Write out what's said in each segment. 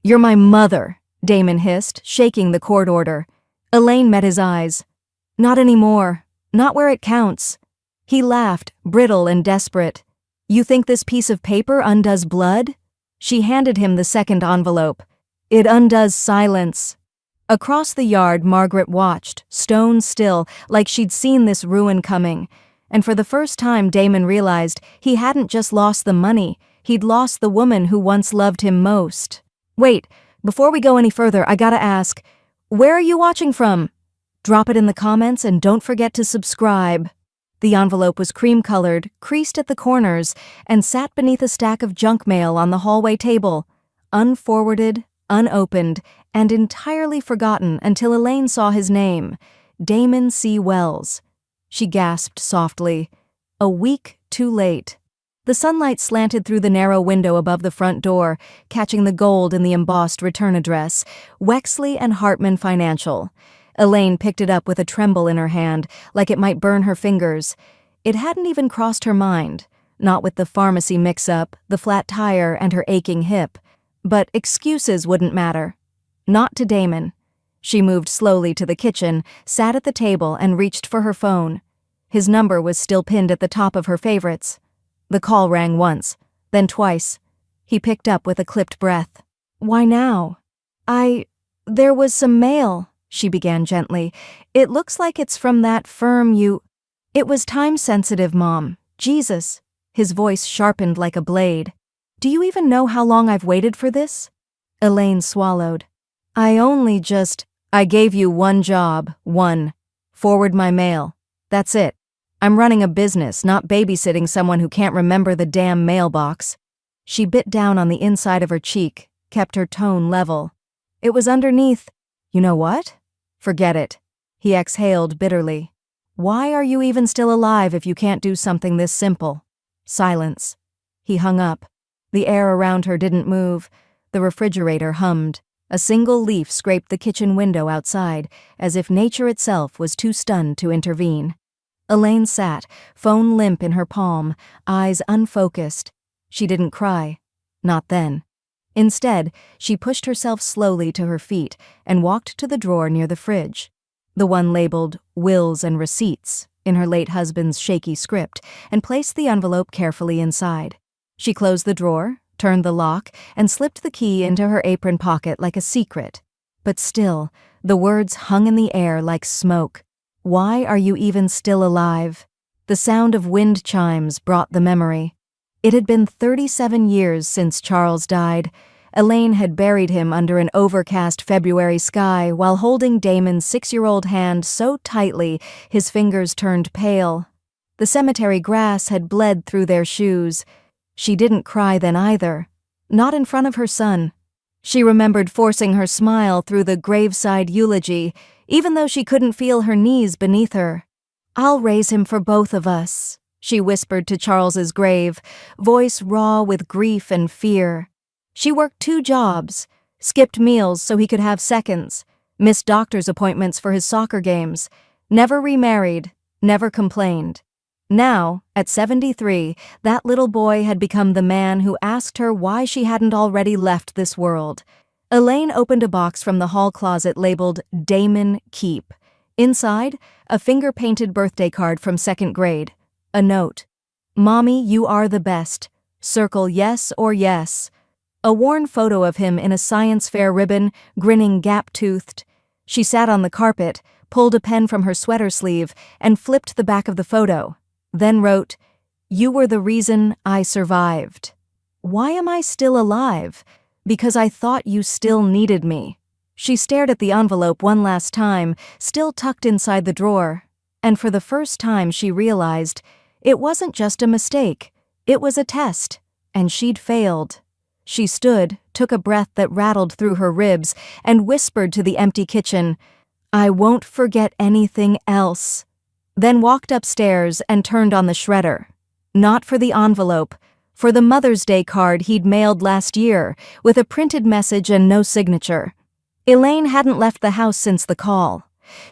"You're my mother," Damon hissed, shaking the court order. Elaine met his eyes. "Not anymore. Not where it counts." He laughed, brittle and desperate. "You think this piece of paper undoes blood?" She handed him the second envelope. "It undoes silence." Across the yard, Margaret watched, stone still, like she'd seen this ruin coming. And for the first time, Damon realized he hadn't just lost the money, he'd lost the woman who once loved him most. "Wait, before we go any further, I gotta ask, where are you watching from?" Drop it in the comments and don't forget to subscribe. The envelope was cream-colored, creased at the corners, and sat beneath a stack of junk mail on the hallway table. Unforwarded, unopened, and entirely forgotten until Elaine saw his name, Damon C. Wells. She gasped softly. A week too late. The sunlight slanted through the narrow window above the front door, catching the gold in the embossed return address, Wexley and Hartman Financial. Elaine picked it up with a tremble in her hand, like it might burn her fingers. It hadn't even crossed her mind, not with the pharmacy mix-up, the flat tire, and her aching hip. But excuses wouldn't matter. Not to Damon. She moved slowly to the kitchen, sat at the table, and reached for her phone. His number was still pinned at the top of her favorites. The call rang once, then twice. He picked up with a clipped breath. "Why now?" There was some mail," she began gently. "It looks like it's from that firm you—" "It was time-sensitive, Mom. Jesus." His voice sharpened like a blade. "Do you even know how long I've waited for this?" Elaine swallowed. I gave you one job, one. Forward my mail. That's it. I'm running a business, not babysitting someone who can't remember the damn mailbox." She bit down on the inside of her cheek, kept her tone level. "It was underneath—" "You know what? Forget it." He exhaled bitterly. "Why are you even still alive if you can't do something this simple?" Silence. He hung up. The air around her didn't move. The refrigerator hummed. A single leaf scraped the kitchen window outside, as if nature itself was too stunned to intervene. Elaine sat, phone limp in her palm, eyes unfocused. She didn't cry. Not then. Instead, she pushed herself slowly to her feet and walked to the drawer near the fridge, the one labeled "Wills and Receipts" in her late husband's shaky script, and placed the envelope carefully inside. She closed the drawer, turned the lock, and slipped the key into her apron pocket like a secret. But still, the words hung in the air like smoke. "Why are you even still alive?" The sound of wind chimes brought the memory. It had been 37 years since Charles died. Elaine had buried him under an overcast February sky while holding Damon's 6-year-old hand so tightly his fingers turned pale. The cemetery grass had bled through their shoes. She didn't cry then either. Not in front of her son. She remembered forcing her smile through the graveside eulogy, even though she couldn't feel her knees beneath her. "I'll raise him for both of us," she whispered to Charles's grave, voice raw with grief and fear. She worked 2 jobs, skipped meals so he could have seconds, missed doctor's appointments for his soccer games, never remarried, never complained. Now, at 73, that little boy had become the man who asked her why she hadn't already left this world. Elaine opened a box from the hall closet labeled Damon Keep. Inside, a finger-painted birthday card from 2nd grade. A note. "Mommy, you are the best. Circle yes or yes." A worn photo of him in a science fair ribbon, grinning gap-toothed. She sat on the carpet, pulled a pen from her sweater sleeve, and flipped the back of the photo. Then wrote, "You were the reason I survived. Why am I still alive? Because I thought you still needed me." She stared at the envelope one last time, still tucked inside the drawer. And for the first time she realized it wasn't just a mistake. It was a test, and she'd failed. She stood, took a breath that rattled through her ribs, and whispered to the empty kitchen, "I won't forget anything else." Then walked upstairs and turned on the shredder. Not for the envelope, for the Mother's Day card he'd mailed last year, with a printed message and no signature. Elaine hadn't left the house since the call.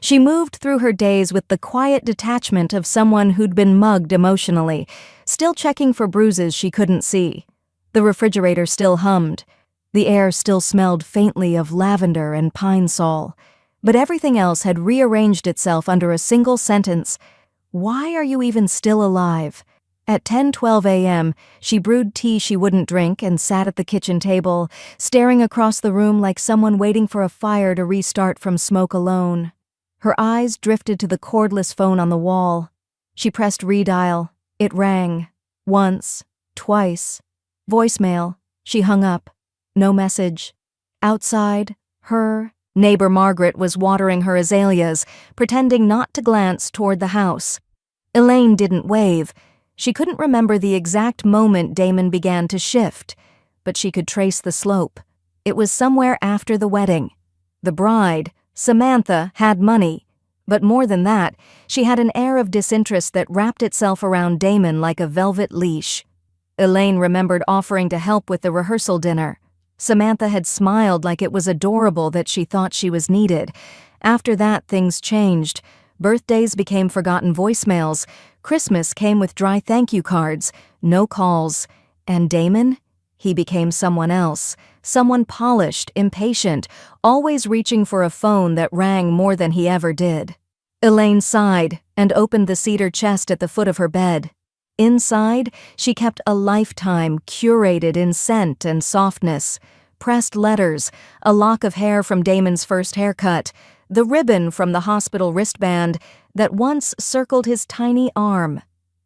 She moved through her days with the quiet detachment of someone who'd been mugged emotionally, still checking for bruises she couldn't see. The refrigerator still hummed. The air still smelled faintly of lavender and pine sol, but everything else had rearranged itself under a single sentence. Why are you even still alive? At 10:12 a.m., she brewed tea she wouldn't drink and sat at the kitchen table, staring across the room like someone waiting for a fire to restart from smoke alone. Her eyes drifted to the cordless phone on the wall. She pressed redial. It rang. Once. Twice. Voicemail. She hung up. No message. Outside, her neighbor Margaret was watering her azaleas, pretending not to glance toward the house. Elaine didn't wave. She couldn't remember the exact moment Damon began to shift, but she could trace the slope. It was somewhere after the wedding. The bride, Samantha, had money, but more than that, she had an air of disinterest that wrapped itself around Damon like a velvet leash. Elaine remembered offering to help with the rehearsal dinner. Samantha had smiled like it was adorable that she thought she was needed. After that, things changed. Birthdays became forgotten voicemails. Christmas came with dry thank you cards, no calls. And Damon? He became someone else. Someone polished, impatient, always reaching for a phone that rang more than he ever did. Elaine sighed and opened the cedar chest at the foot of her bed. Inside, she kept a lifetime curated in scent and softness. Pressed letters, a lock of hair from Damon's first haircut, the ribbon from the hospital wristband that once circled his tiny arm.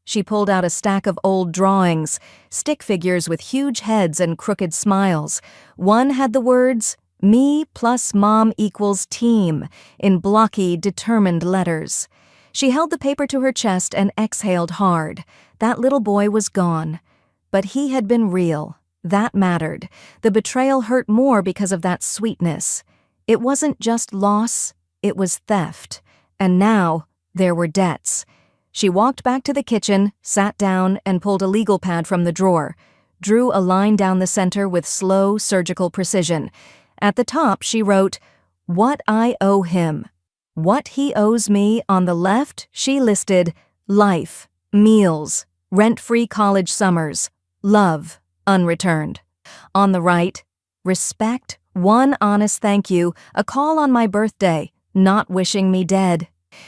She pulled out a stack of old drawings, stick figures with huge heads and crooked smiles. One had the words, "Me plus Mom equals team," in blocky, determined letters. She held the paper to her chest and exhaled hard. That little boy was gone. But he had been real. That mattered. The betrayal hurt more because of that sweetness. It wasn't just loss, it was theft. And now, there were debts. She walked back to the kitchen, sat down, and pulled a legal pad from the drawer, drew a line down the center with slow, surgical precision. At the top, she wrote, "What I owe him." What he owes me. On the left, she listed life, meals, rent-free college summers, love, unreturned. On the right, respect, one honest thank you, a call on my birthday, not wishing me dead.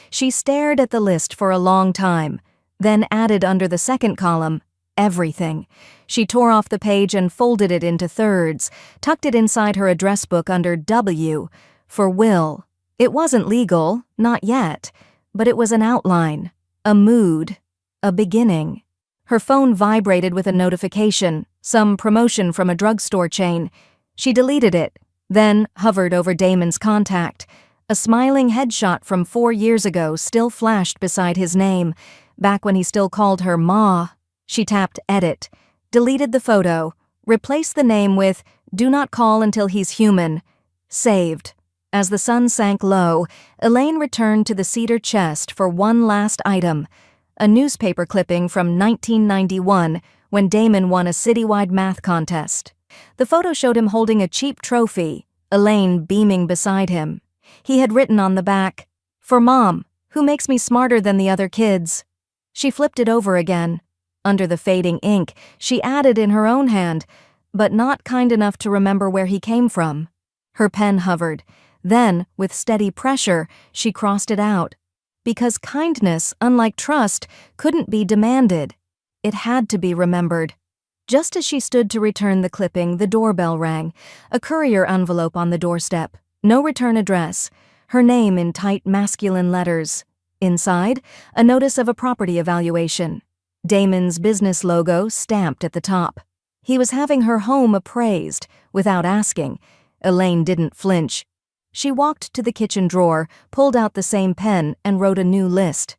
She stared at the list for a long time, then added under the second column, everything. She tore off the page and folded it into thirds, tucked it inside her address book under W, for Will. It wasn't legal, not yet, but it was an outline, a mood, a beginning. Her phone vibrated with a notification, some promotion from a drugstore chain. She deleted it, then hovered over Damon's contact. A smiling headshot from 4 years ago still flashed beside his name, back when he still called her Ma. She tapped Edit, deleted the photo, replaced the name with "Do not call until he's human." Saved. As the sun sank low, Elaine returned to the cedar chest for one last item, a newspaper clipping from 1991 when Damon won a citywide math contest. The photo showed him holding a cheap trophy, Elaine beaming beside him. He had written on the back, "For Mom, who makes me smarter than the other kids." She flipped it over again. Under the fading ink, she added in her own hand, "But not kind enough to remember where he came from." Her pen hovered. Then, with steady pressure, she crossed it out. Because kindness, unlike trust, couldn't be demanded. It had to be remembered. Just as she stood to return the clipping, the doorbell rang. A courier envelope on the doorstep. No return address. Her name in tight masculine letters. Inside, a notice of a property evaluation. Damon's business logo stamped at the top. He was having her home appraised, without asking. Elaine didn't flinch. She walked to the kitchen drawer, pulled out the same pen, and wrote a new list.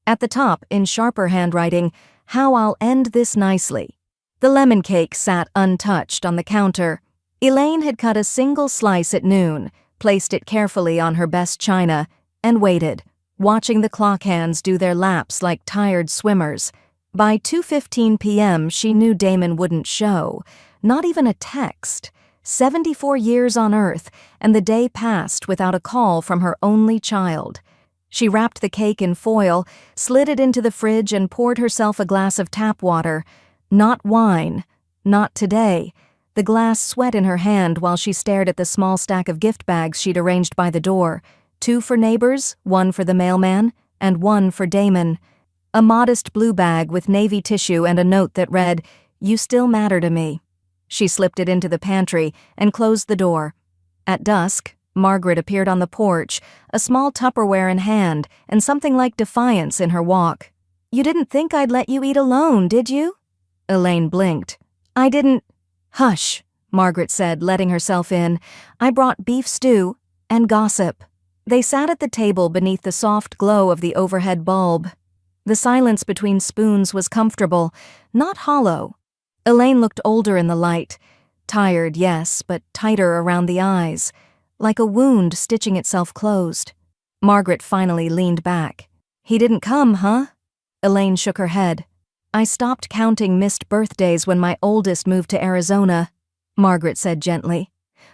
At the top, in sharper handwriting, "How I'll end this nicely." The lemon cake sat untouched on the counter. Elaine had cut a single slice at noon, placed it carefully on her best china, and waited, watching the clock hands do their laps like tired swimmers. By 2:15 p.m., she knew Damon wouldn't show, not even a text. 74 years on Earth, and the day passed without a call from her only child. She wrapped the cake in foil, slid it into the fridge, and poured herself a glass of tap water. Not wine. Not today. the glass sweat in her hand while she stared at the small stack of gift bags she'd arranged by the door, 2 for neighbors, 1 for the mailman, and 1 for Damon. A modest blue bag with navy tissue and a note that read, "You still matter to me." She slipped it into the pantry and closed the door. At dusk, Margaret appeared on the porch, a small Tupperware in hand and something like defiance in her walk. "You didn't think I'd let you eat alone, did you?" Elaine blinked. "I didn't—" "Hush," Margaret said, letting herself in. "I brought beef stew and gossip." They sat at the table beneath the soft glow of the overhead bulb. The silence between spoons was comfortable, not hollow. Elaine looked older in the light. Tired, yes, but tighter around the eyes, like a wound stitching itself closed. Margaret finally leaned back. "He didn't come, huh?" Elaine shook her head. "I stopped counting missed birthdays when my oldest moved to Arizona," Margaret said gently.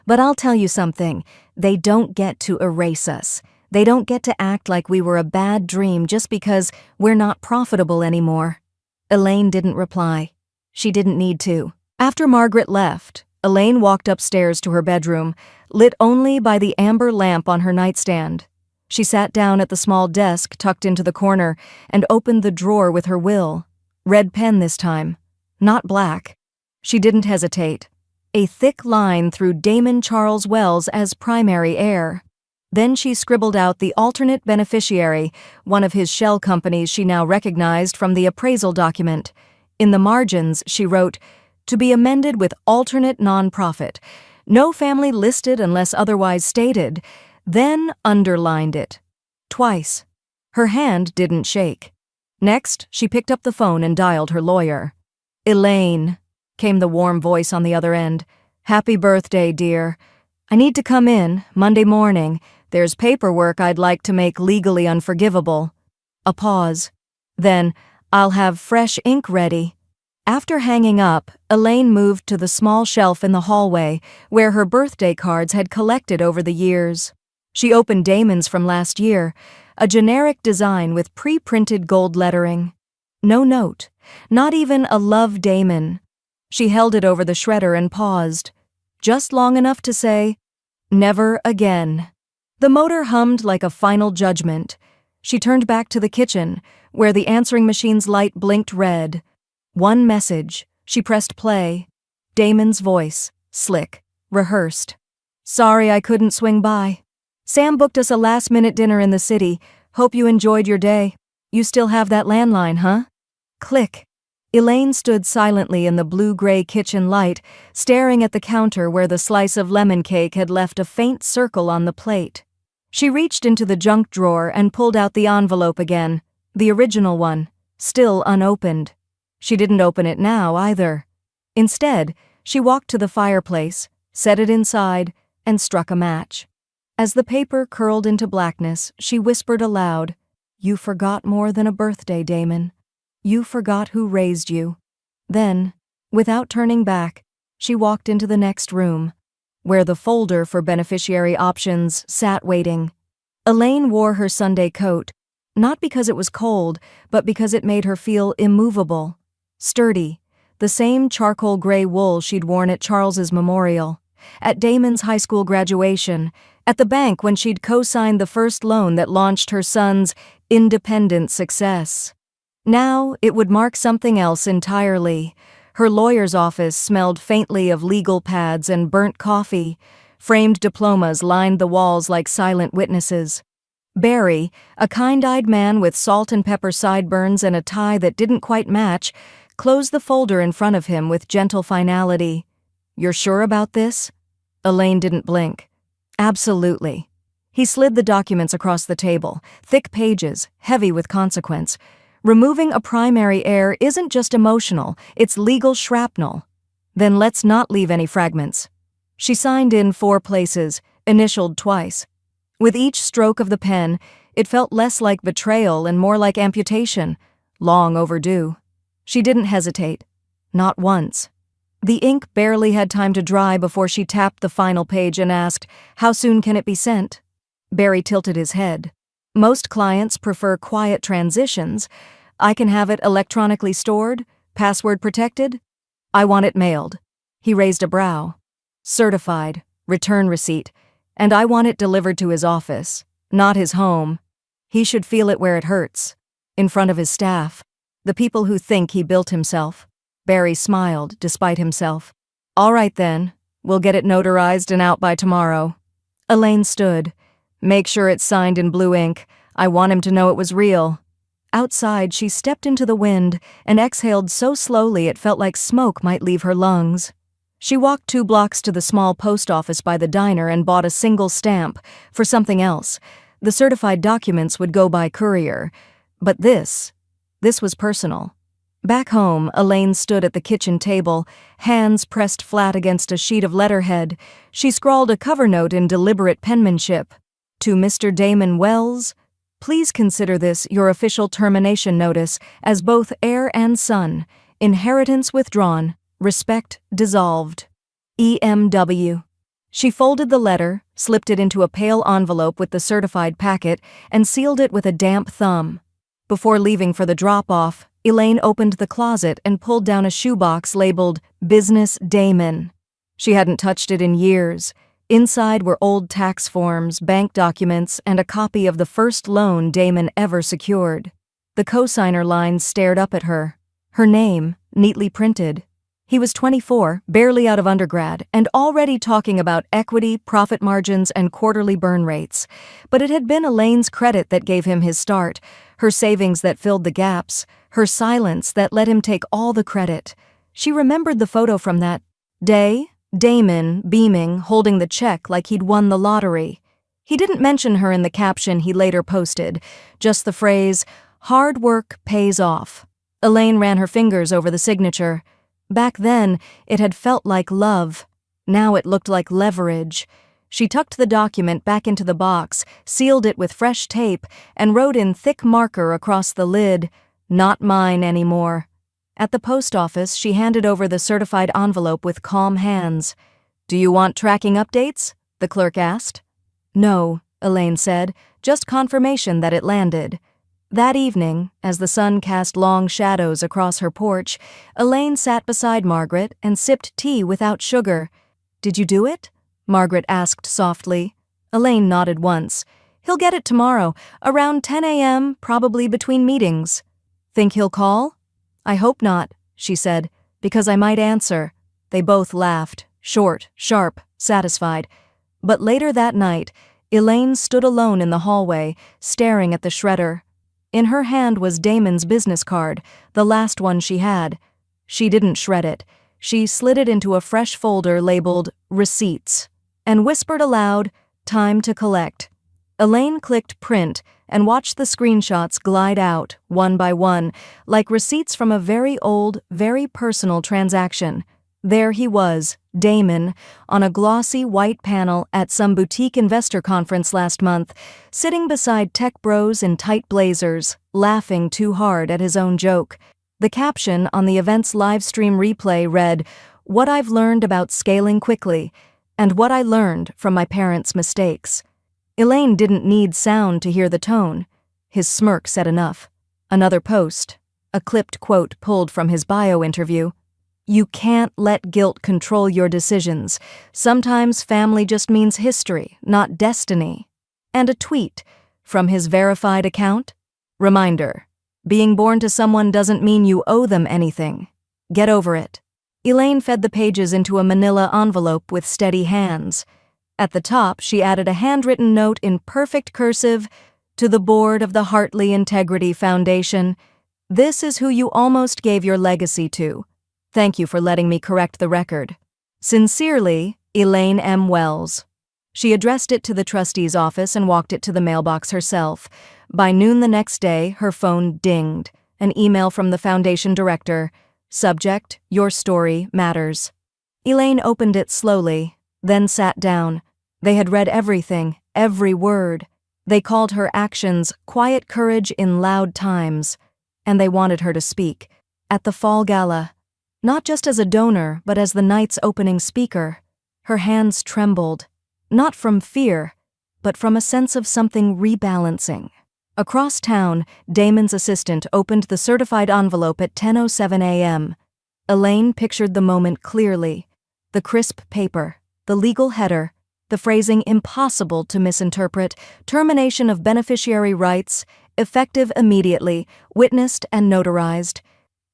"But I'll tell you something, they don't get to erase us. They don't get to act like we were a bad dream just because we're not profitable anymore." Elaine didn't reply. She didn't need to. After Margaret left, Elaine walked upstairs to her bedroom, lit only by the amber lamp on her nightstand. She sat down at the small desk tucked into the corner and opened the drawer with her will. Red pen this time, not black. She didn't hesitate. A thick line through Damon Charles Wells as primary heir. Then she scribbled out the alternate beneficiary, one of his shell companies she now recognized from the appraisal document. In the margins, she wrote, "To be amended with alternate nonprofit. No family listed unless otherwise stated," then underlined it. Twice. Her hand didn't shake. Next, she picked up the phone and dialed her lawyer. "Elaine," came the warm voice on the other end. "Happy birthday, dear. I need to come in, Monday morning. There's paperwork I'd like to make legally unforgivable." A pause. Then, "I'll have fresh ink ready." After hanging up, Elaine moved to the small shelf in the hallway where her birthday cards had collected over the years. She opened Damon's from last year, a generic design with pre-printed gold lettering. No note, not even a "Love, Damon." She held it over the shredder and paused, just long enough to say, "Never again." The motor hummed like a final judgment. She turned back to the kitchen, where the answering machine's light blinked red. One message. She pressed play. Damon's voice, slick, rehearsed. "Sorry I couldn't swing by. Sam booked us a last-minute dinner in the city. Hope you enjoyed your day. You still have that landline, huh?" Click. Elaine stood silently in the blue-gray kitchen light, staring at the counter where the slice of lemon cake had left a faint circle on the plate. She reached into the junk drawer and pulled out the envelope again, the original one, still unopened. She didn't open it now, either. Instead, she walked to the fireplace, set it inside, and struck a match. As the paper curled into blackness, she whispered aloud, "You forgot more than a birthday, Damon. You forgot who raised you." Then, without turning back, she walked into the next room, where the folder for beneficiary options sat waiting. Elaine wore her Sunday coat, not because it was cold, but because it made her feel immovable, sturdy, the same charcoal gray wool she'd worn at Charles's memorial, at Damon's high school graduation, at the bank when she'd co-signed the first loan that launched her son's independent success. Now, it would mark something else entirely. Her lawyer's office smelled faintly of legal pads and burnt coffee. Framed diplomas lined the walls like silent witnesses. Barry, a kind-eyed man with salt and pepper sideburns and a tie that didn't quite match, closed the folder in front of him with gentle finality. "You're sure about this?" Elaine didn't blink. "Absolutely." He slid the documents across the table, thick pages, heavy with consequence. Removing a primary heir isn't just emotional, it's legal shrapnel. Then let's not leave any fragments. She signed in 4 places, initialed twice. With each stroke of the pen, it felt less like betrayal and more like amputation, long overdue. She didn't hesitate. Not once. The ink barely had time to dry before she tapped the final page and asked, "How soon can it be sent?" Barry tilted his head. "Most clients prefer quiet transitions. I can have it electronically stored, password protected. I want it mailed." He raised a brow. Certified, return receipt, and I want it delivered to his office, not his home. He should feel it where it hurts, in front of his staff, the people who think he built himself. Barry smiled, despite himself. All right then, we'll get it notarized and out by tomorrow. Elaine stood. Make sure it's signed in blue ink. I want him to know it was real. Outside, she stepped into the wind and exhaled so slowly it felt like smoke might leave her lungs. She walked 2 blocks to the small post office by the diner and bought a single stamp for something else. The certified documents would go by courier. But this was personal. Back home, Elaine stood at the kitchen table, hands pressed flat against a sheet of letterhead. She scrawled a cover note in deliberate penmanship. To Mr. Damon Wells, please consider this your official termination notice as both heir and son. Inheritance withdrawn. Respect dissolved. EMW. She folded the letter, slipped it into a pale envelope with the certified packet, and sealed it with a damp thumb. Before leaving for the drop-off, Elaine opened the closet and pulled down a shoebox labeled Business Damon. She hadn't touched it in years. Inside were old tax forms, bank documents, and a copy of the first loan Damon ever secured. The cosigner lines stared up at her. Her name, neatly printed. He was 24, barely out of undergrad, and already talking about equity, profit margins, and quarterly burn rates. But it had been Elaine's credit that gave him his start, her savings that filled the gaps, her silence that let him take all the credit. She remembered the photo from that day, Damon, beaming, holding the check like he'd won the lottery. He didn't mention her in the caption he later posted, just the phrase, "Hard work pays off." Elaine ran her fingers over the signature. Back then, it had felt like love. Now it looked like leverage. She tucked the document back into the box, sealed it with fresh tape, and wrote in thick marker across the lid, "Not mine anymore." At the post office, she handed over the certified envelope with calm hands. "Do you want tracking updates?" the clerk asked. "No," Elaine said, "just confirmation that it landed." That evening, as the sun cast long shadows across her porch, Elaine sat beside Margaret and sipped tea without sugar. "Did you do it?" Margaret asked softly. Elaine nodded once. "He'll get it tomorrow, around 10 a.m., probably between meetings." "Think he'll call?" "I hope not," she said, "because I might answer." They both laughed, short, sharp, satisfied. But later that night, Elaine stood alone in the hallway, staring at the shredder. In her hand was Damon's business card, the last one she had. She didn't shred it. She slid it into a fresh folder labeled Receipts, and whispered aloud, "Time to collect." Elaine clicked print and watched the screenshots glide out, one by one, like receipts from a very old, very personal transaction. There he was, Damon, on a glossy white panel at some boutique investor conference last month, sitting beside tech bros in tight blazers, laughing too hard at his own joke. The caption on the event's livestream replay read, "What I've learned about scaling quickly, and what I learned from my parents' mistakes." Elaine didn't need sound to hear the tone. His smirk said enough. Another post, a clipped quote pulled from his bio interview. "You can't let guilt control your decisions. Sometimes family just means history, not destiny." And a tweet from his verified account. Reminder, being born to someone doesn't mean you owe them anything. Get over it. Elaine fed the pages into a manila envelope with steady hands. At the top, she added a handwritten note in perfect cursive, "To the board of the Hartley Integrity Foundation. This is who you almost gave your legacy to. Thank you for letting me correct the record. Sincerely, Elaine M. Wells." She addressed it to the trustee's office and walked it to the mailbox herself. By noon the next day, her phone dinged. An email from the foundation director. Subject, "Your story matters." Elaine opened it slowly, then sat down. They had read everything, every word. They called her actions quiet courage in loud times. And they wanted her to speak. At the fall gala. Not just as a donor, but as the night's opening speaker. Her hands trembled, not from fear, but from a sense of something rebalancing. Across town, Damon's assistant opened the certified envelope at 10:07 a.m. Elaine pictured the moment clearly. The crisp paper, the legal header, the phrasing impossible to misinterpret, termination of beneficiary rights, effective immediately, witnessed and notarized.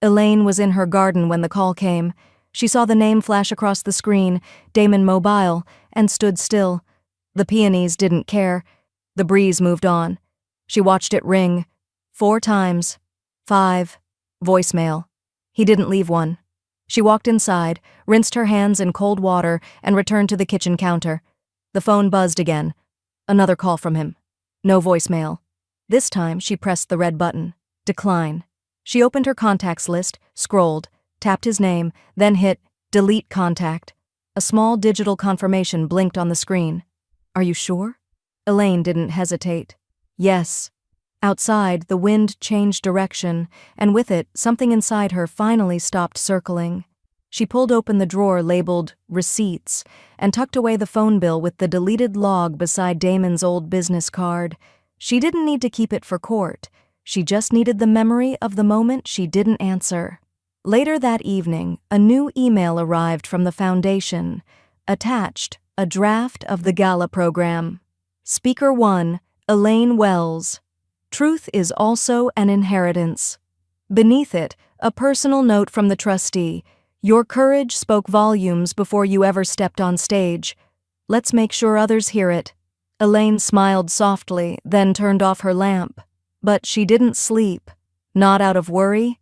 Elaine was in her garden when the call came. She saw the name flash across the screen, Damon Mobile, and stood still. The peonies didn't care. The breeze moved on. She watched it ring. 4 times. 5. Voicemail. He didn't leave one. She walked inside, rinsed her hands in cold water, and returned to the kitchen counter. The phone buzzed again. Another call from him. No voicemail. This time, she pressed the red button. Decline. She opened her contacts list, scrolled, tapped his name, then hit delete contact. A small digital confirmation blinked on the screen. Are you sure? Elaine didn't hesitate. Yes. Outside, the wind changed direction, and with it, something inside her finally stopped circling. She pulled open the drawer labeled Receipts and tucked away the phone bill with the deleted log beside Damon's old business card. She didn't need to keep it for court. She just needed the memory of the moment she didn't answer. Later that evening, a new email arrived from the foundation. Attached, a draft of the gala program. Speaker 1, Elaine Wells. Truth is also an inheritance. Beneath it, a personal note from the trustee. Your courage spoke volumes before you ever stepped on stage. Let's make sure others hear it. Elaine smiled softly, then turned off her lamp. But she didn't sleep. Not out of worry,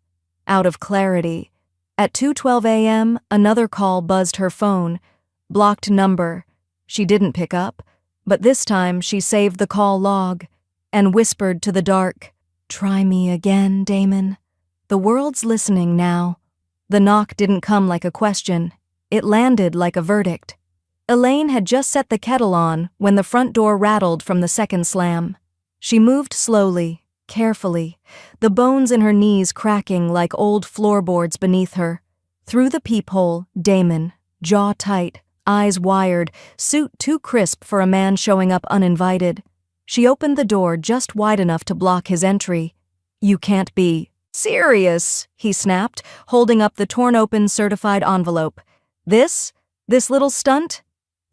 out of clarity. At 2:12 a.m., another call buzzed her phone. Blocked number. She didn't pick up, but this time she saved the call log and whispered to the dark, "Try me again, Damon." The world's listening now. The knock didn't come like a question. It landed like a verdict. Elaine had just set the kettle on when the front door rattled from the second slam. She moved slowly, carefully, the bones in her knees cracking like old floorboards beneath her. Through the peephole, Damon, jaw tight, eyes wired, suit too crisp for a man showing up uninvited. She opened the door just wide enough to block his entry. "You can't be serious," he snapped, holding up the torn-open certified envelope. This little stunt?"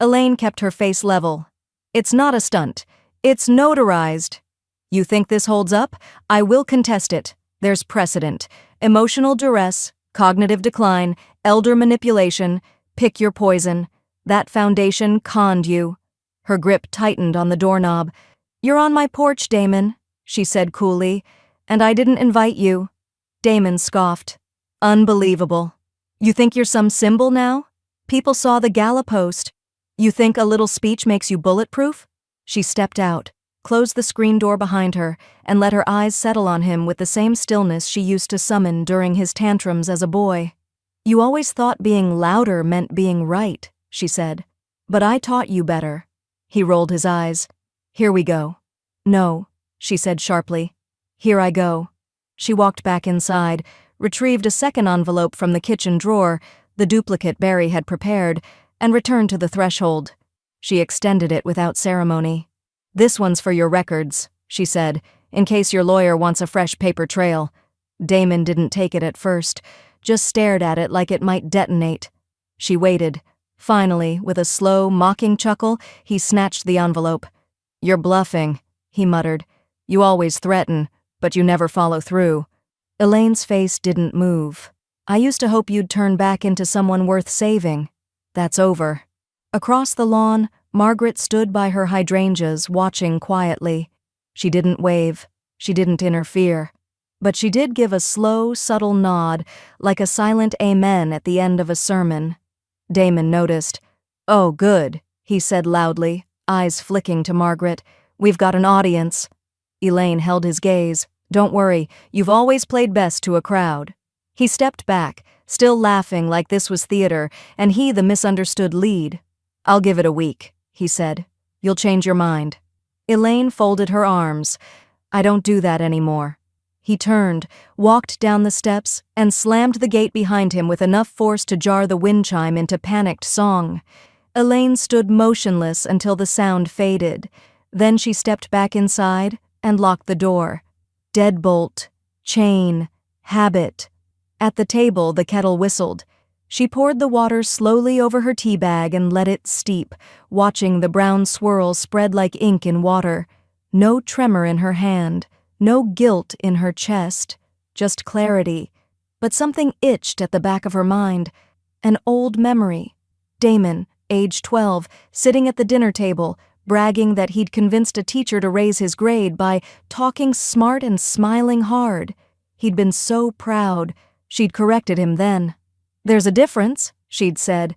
Elaine kept her face level. "It's not a stunt. It's notarized." "You think this holds up? I will contest it. There's precedent. Emotional duress, cognitive decline, elder manipulation. Pick your poison. That foundation conned you." Her grip tightened on the doorknob. "You're on my porch, Damon," she said coolly, "and I didn't invite you." Damon scoffed. "Unbelievable. You think you're some symbol now? People saw the gala post. You think a little speech makes you bulletproof?" She stepped out, closed the screen door behind her, and let her eyes settle on him with the same stillness she used to summon during his tantrums as a boy. "You always thought being louder meant being right," she said. "But I taught you better." He rolled his eyes. "Here we go." "No," she said sharply. "Here I go." She walked back inside, retrieved a second envelope from the kitchen drawer, the duplicate Barry had prepared, and returned to the threshold. She extended it without ceremony. "This one's for your records," she said, "in case your lawyer wants a fresh paper trail." Damon didn't take it at first, just stared at it like it might detonate. She waited. Finally, with a slow, mocking chuckle, he snatched the envelope. "You're bluffing," he muttered. "You always threaten, but you never follow through." Elaine's face didn't move. "I used to hope you'd turn back into someone worth saving. That's over." Across the lawn, Margaret stood by her hydrangeas, watching quietly. She didn't wave. She didn't interfere. But she did give a slow, subtle nod, like a silent amen at the end of a sermon. Damon noticed. "Oh, good," he said loudly, eyes flicking to Margaret. "We've got an audience." Elaine held his gaze. "Don't worry, you've always played best to a crowd." He stepped back, still laughing like this was theater, and he the misunderstood lead. "I'll give it a week," he said. "You'll change your mind." Elaine folded her arms. "I don't do that anymore." He turned, walked down the steps, and slammed the gate behind him with enough force to jar the wind chime into panicked song. Elaine stood motionless until the sound faded. Then she stepped back inside and locked the door. Deadbolt, chain, habit. At the table, the kettle whistled. She poured the water slowly over her tea bag and let it steep, watching the brown swirl spread like ink in water. No tremor in her hand, no guilt in her chest, just clarity. But something itched at the back of her mind. An old memory. Damon, age 12, sitting at the dinner table, bragging that he'd convinced a teacher to raise his grade by talking smart and smiling hard. He'd been so proud. She'd corrected him then. "There's a difference," she'd said,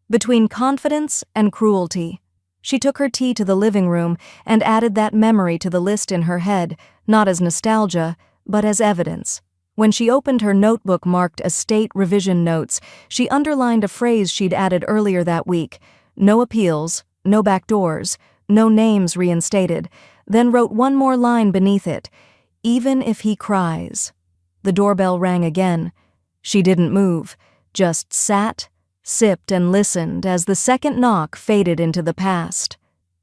"between confidence and cruelty." She took her tea to the living room and added that memory to the list in her head, not as nostalgia, but as evidence. When she opened her notebook marked estate revision notes, she underlined a phrase she'd added earlier that week: "No appeals, no back doors, no names reinstated," then wrote one more line beneath it: "Even if he cries." The doorbell rang again. She didn't move, just sat, sipped, and listened as the second knock faded into the past.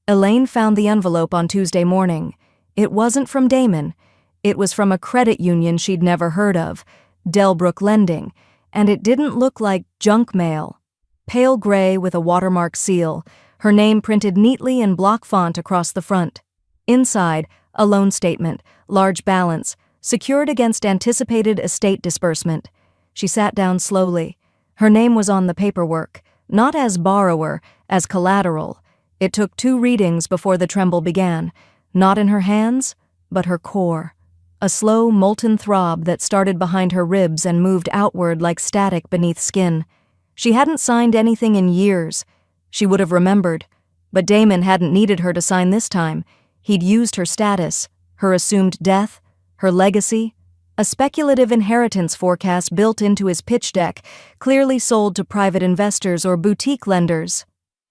Elaine found the envelope on Tuesday morning. It wasn't from Damon. It was from a credit union she'd never heard of, Delbrook Lending, and it didn't look like junk mail. Pale gray with a watermark seal, her name printed neatly in block font across the front. Inside, a loan statement, large balance, secured against anticipated estate disbursement. She sat down slowly. Her name was on the paperwork, not as borrower, as collateral. It took 2 readings before the tremble began, not in her hands, but her core. A slow, molten throb that started behind her ribs and moved outward like static beneath skin. She hadn't signed anything in years. She would have remembered. But Damon hadn't needed her to sign this time. He'd used her status, her assumed death, her legacy, a speculative inheritance forecast built into his pitch deck, clearly sold to private investors or boutique lenders.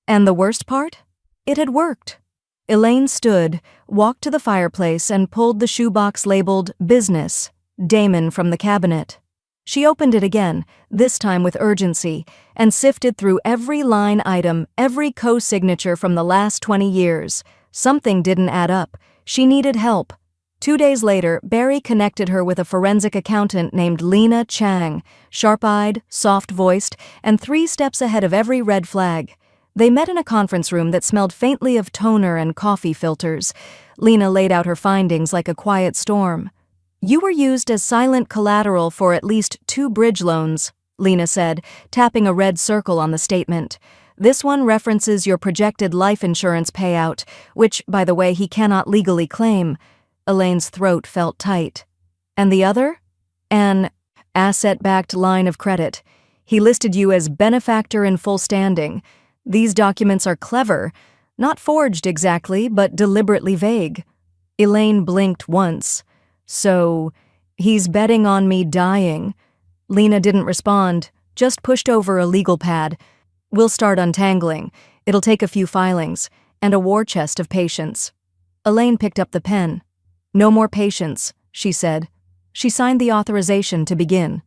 And the worst part? It had worked. Elaine stood, walked to the fireplace, and pulled the shoebox labeled Business, Damon, from the cabinet. She opened it again, this time with urgency, and sifted through every line item, every co-signature from the last 20 years. Something didn't add up. She needed help. 2 days later, Barry connected her with a forensic accountant named Lena Chang, sharp-eyed, soft-voiced, and 3 steps ahead of every red flag. They met in a conference room that smelled faintly of toner and coffee filters. Lena laid out her findings like a quiet storm. "You were used as silent collateral for at least 2 bridge loans," Lena said, tapping a red circle on the statement. "This one references your projected life insurance payout, which, by the way, he cannot legally claim." Elaine's throat felt tight. "And the other?" "An asset-backed line of credit. He listed you as benefactor in full standing. These documents are clever, not forged exactly, but deliberately vague." Elaine blinked once. "So, he's betting on me dying?" Lena didn't respond, just pushed over a legal pad. "We'll start untangling. It'll take a few filings, and a war chest of patience." Elaine picked up the pen. "No more patience," she said. She signed the authorization to begin.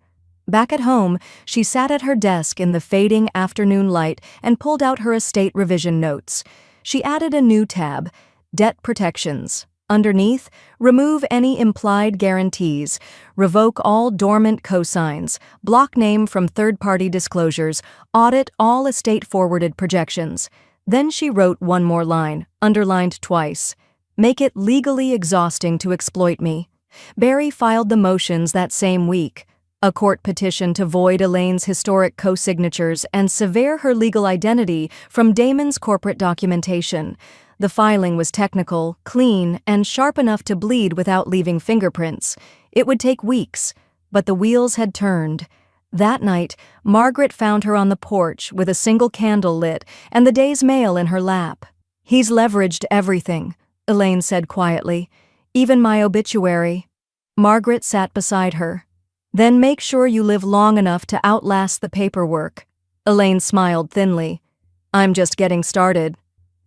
Back at home, she sat at her desk in the fading afternoon light and pulled out her estate revision notes. She added a new tab, Debt Protections. Underneath, remove any implied guarantees, revoke all dormant cosigns, block name from third-party disclosures, audit all estate-forwarded projections. Then she wrote one more line, underlined twice. "Make it legally exhausting to exploit me." Barry filed the motions that same week. A court petition to void Elaine's historic co-signatures and sever her legal identity from Damon's corporate documentation. The filing was technical, clean, and sharp enough to bleed without leaving fingerprints. It would take weeks, but the wheels had turned. That night, Margaret found her on the porch with a single candle lit and the day's mail in her lap. "He's leveraged everything," Elaine said quietly. "Even my obituary." Margaret sat beside her. "Then make sure you live long enough to outlast the paperwork." Elaine smiled thinly. "I'm just getting started."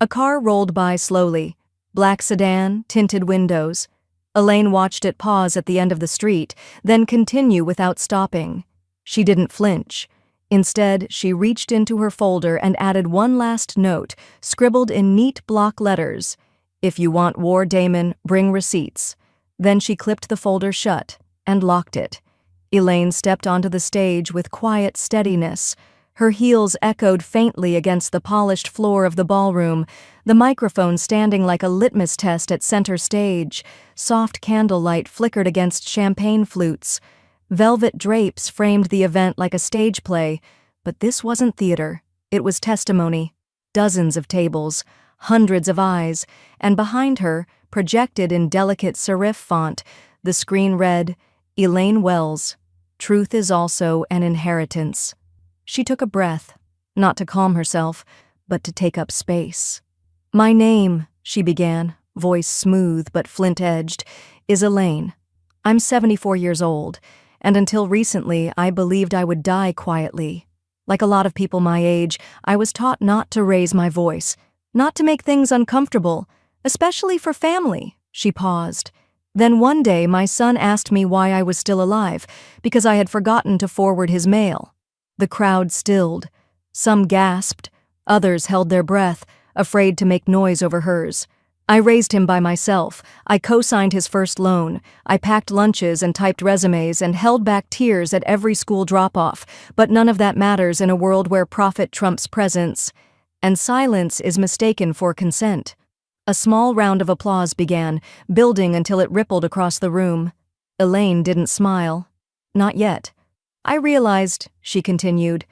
A car rolled by slowly. Black sedan, tinted windows. Elaine watched it pause at the end of the street, then continue without stopping. She didn't flinch. Instead, she reached into her folder and added one last note, scribbled in neat block letters. "If you want war, Damon, bring receipts." Then she clipped the folder shut and locked it. Elaine stepped onto the stage with quiet steadiness. Her heels echoed faintly against the polished floor of the ballroom, the microphone standing like a litmus test at center stage. Soft candlelight flickered against champagne flutes. Velvet drapes framed the event like a stage play, but this wasn't theater. It was testimony. Dozens of tables, hundreds of eyes, and behind her, projected in delicate serif font, the screen read, "Elaine Wells. Truth is also an inheritance." She took a breath, not to calm herself, but to take up space. "My name," she began, voice smooth but flint-edged, "is Elaine. I'm 74 years old, and until recently I believed I would die quietly. Like a lot of people my age, I was taught not to raise my voice, not to make things uncomfortable, especially for family." She paused. "Then one day my son asked me why I was still alive, because I had forgotten to forward his mail." The crowd stilled. Some gasped, others held their breath, afraid to make noise over hers. "I raised him by myself. I co-signed his first loan. I packed lunches and typed resumes and held back tears at every school drop-off, but none of that matters in a world where profit trumps presence. And silence is mistaken for consent." A small round of applause began, building until it rippled across the room. Elaine didn't smile. "Not yet. I realized," she continued,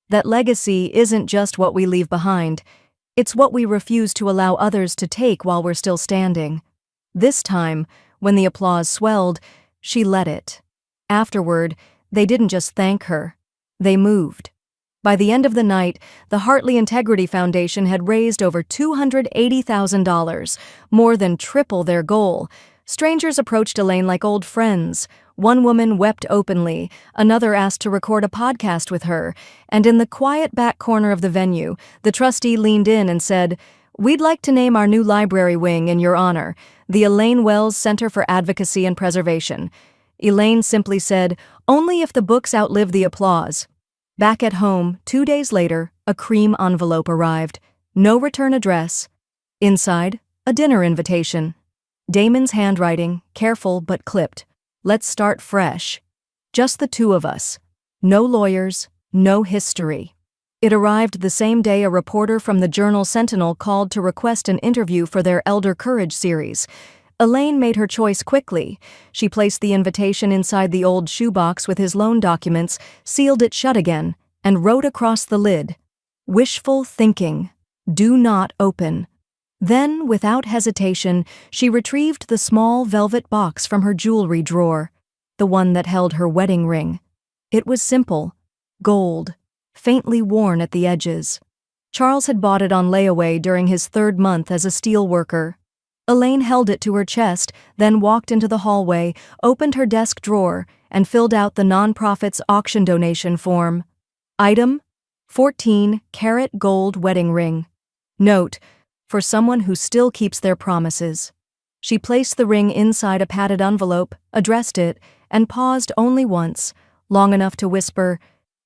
"that legacy isn't just what we leave behind. It's what we refuse to allow others to take while we're still standing." This time, when the applause swelled, she let it. Afterward, they didn't just thank her. They moved. By the end of the night, the Hartley Integrity Foundation had raised over $280,000, more than triple their goal. Strangers approached Elaine like old friends. One woman wept openly, another asked to record a podcast with her, and in the quiet back corner of the venue, the trustee leaned in and said, "We'd like to name our new library wing in your honor, the Elaine Wells Center for Advocacy and Preservation." Elaine simply said, "Only if the books outlive the applause." Back at home, 2 days later, a cream envelope arrived. No return address. Inside, a dinner invitation. Damon's handwriting, careful but clipped. "Let's start fresh. Just the two of us. No lawyers, no history." It arrived the same day a reporter from the Journal Sentinel called to request an interview for their Elder Courage series. Elaine made her choice quickly. She placed the invitation inside the old shoebox with his loan documents, sealed it shut again, and wrote across the lid, "Wishful thinking. Do not open." Then, without hesitation, she retrieved the small velvet box from her jewelry drawer, the one that held her wedding ring. It was simple, gold, faintly worn at the edges. Charles had bought it on layaway during his 3rd month as a steel worker. Elaine held it to her chest, then walked into the hallway, opened her desk drawer, and filled out the nonprofit's auction donation form. Item: 14-karat gold wedding ring. Note: for someone who still keeps their promises. She placed the ring inside a padded envelope, addressed it, and paused only once, long enough to whisper,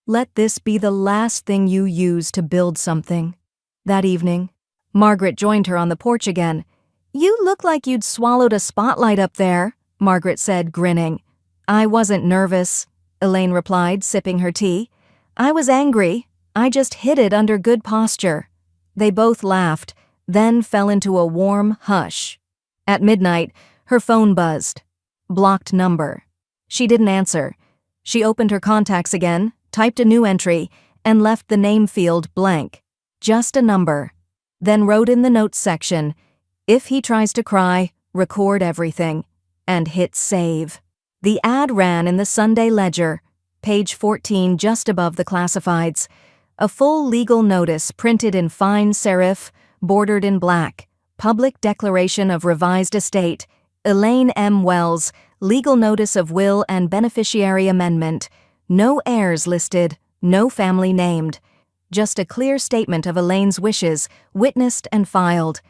"Let this be the last thing you use to build something." That evening, Margaret joined her on the porch again. "You look like you'd swallowed a spotlight up there," Margaret said, grinning. "I wasn't nervous," Elaine replied, sipping her tea. "I was angry. I just hid it under good posture." They both laughed, then fell into a warm hush. At midnight, her phone buzzed. Blocked number. She didn't answer. She opened her contacts again, typed a new entry, and left the name field blank. Just a number. Then wrote in the notes section, "If he tries to cry, record everything," and hit save. The ad ran in the Sunday Ledger, page 14 just above the classifieds. A full legal notice printed in fine serif, bordered in black. Public Declaration of Revised Estate. Elaine M. Wells. Legal Notice of Will and Beneficiary Amendment. No heirs listed, no family named. Just a clear statement of Elaine's wishes, witnessed and filed.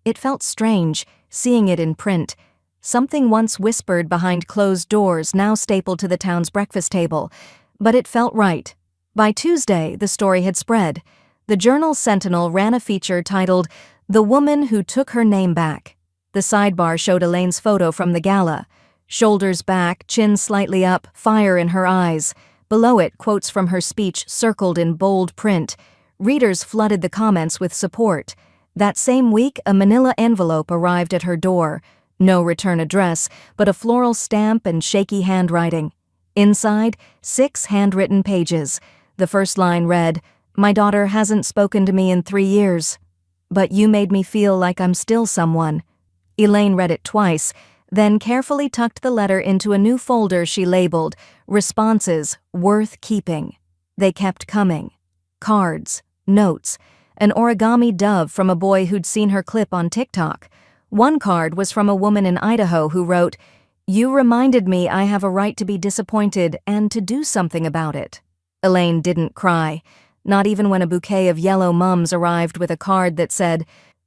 It felt strange, seeing it in print. Something once whispered behind closed doors, now stapled to the town's breakfast table. But it felt right. By Tuesday, the story had spread. The Journal Sentinel ran a feature titled, "The Woman Who Took Her Name Back." The sidebar showed Elaine's photo from the gala. Shoulders back, chin slightly up, fire in her eyes. Below it, quotes from her speech circled in bold print. Readers flooded the comments with support. That same week, a manila envelope arrived at her door. No return address, but a floral stamp and shaky handwriting. Inside, 6 handwritten pages. The first line read, "My daughter hasn't spoken to me in 3 years. But you made me feel like I'm still someone." Elaine read it twice, then carefully tucked the letter into a new folder she labeled, "Responses Worth Keeping." They kept coming. Cards, notes, an origami dove from a boy who'd seen her clip on TikTok. One card was from a woman in Idaho who wrote, "You reminded me I have a right to be disappointed and to do something about it." Elaine didn't cry, not even when a bouquet of yellow mums arrived with a card that said,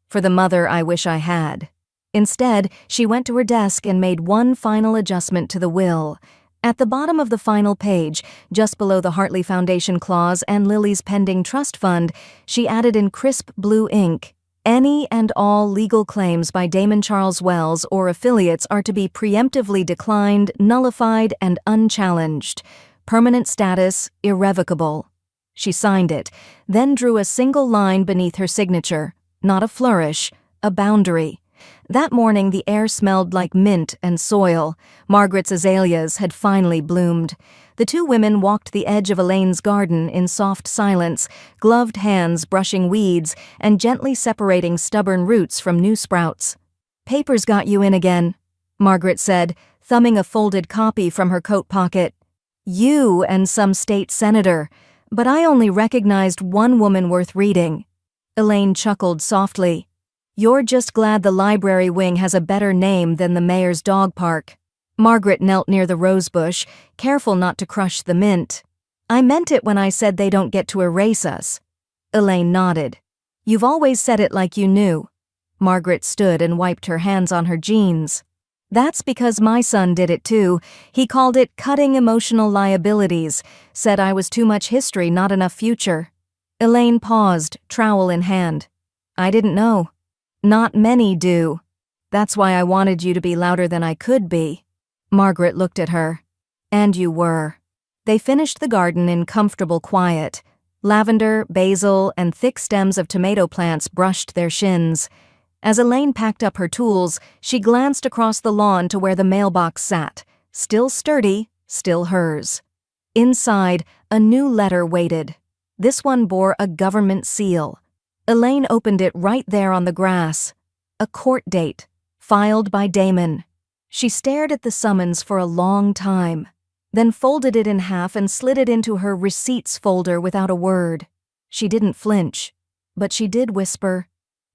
"For the mother I wish I had." Instead, she went to her desk and made one final adjustment to the will. At the bottom of the final page, just below the Hartley Foundation clause and Lily's pending trust fund, she added in crisp blue ink, "Any and all legal claims by Damon Charles Wells or affiliates are to be preemptively declined, nullified, and unchallenged. Permanent status irrevocable." She signed it, then drew a single line beneath her signature, not a flourish, a boundary. That morning the air smelled like mint and soil. Margaret's azaleas had finally bloomed. The two women walked the edge of Elaine's garden in soft silence, gloved hands brushing weeds and gently separating stubborn roots from new sprouts. "Papers got you in again," Margaret said, thumbing a folded copy from her coat pocket. "You and some state senator, but I only recognized one woman worth reading." Elaine chuckled softly. "You're just glad the library wing has a better name than the mayor's dog park." Margaret knelt near the rosebush, careful not to crush the mint. "I meant it when I said they don't get to erase us." Elaine nodded. "You've always said it like you knew." Margaret stood and wiped her hands on her jeans. "That's because my son did it too. He called it cutting emotional liabilities, said I was too much history, not enough future." Elaine paused, trowel in hand. "I didn't know. Not many do. That's why I wanted you to be louder than I could be." Margaret looked at her. "And you were." They finished the garden in comfortable quiet. Lavender, basil, and thick stems of tomato plants brushed their shins. As Elaine packed up her tools, she glanced across the lawn to where the mailbox sat, still sturdy, still hers. Inside, a new letter waited. This one bore a government seal. Elaine opened it right there on the grass. A court date, filed by Damon. She stared at the summons for a long time, then folded it in half and slid it into her receipts folder without a word. She didn't flinch, but she did whisper,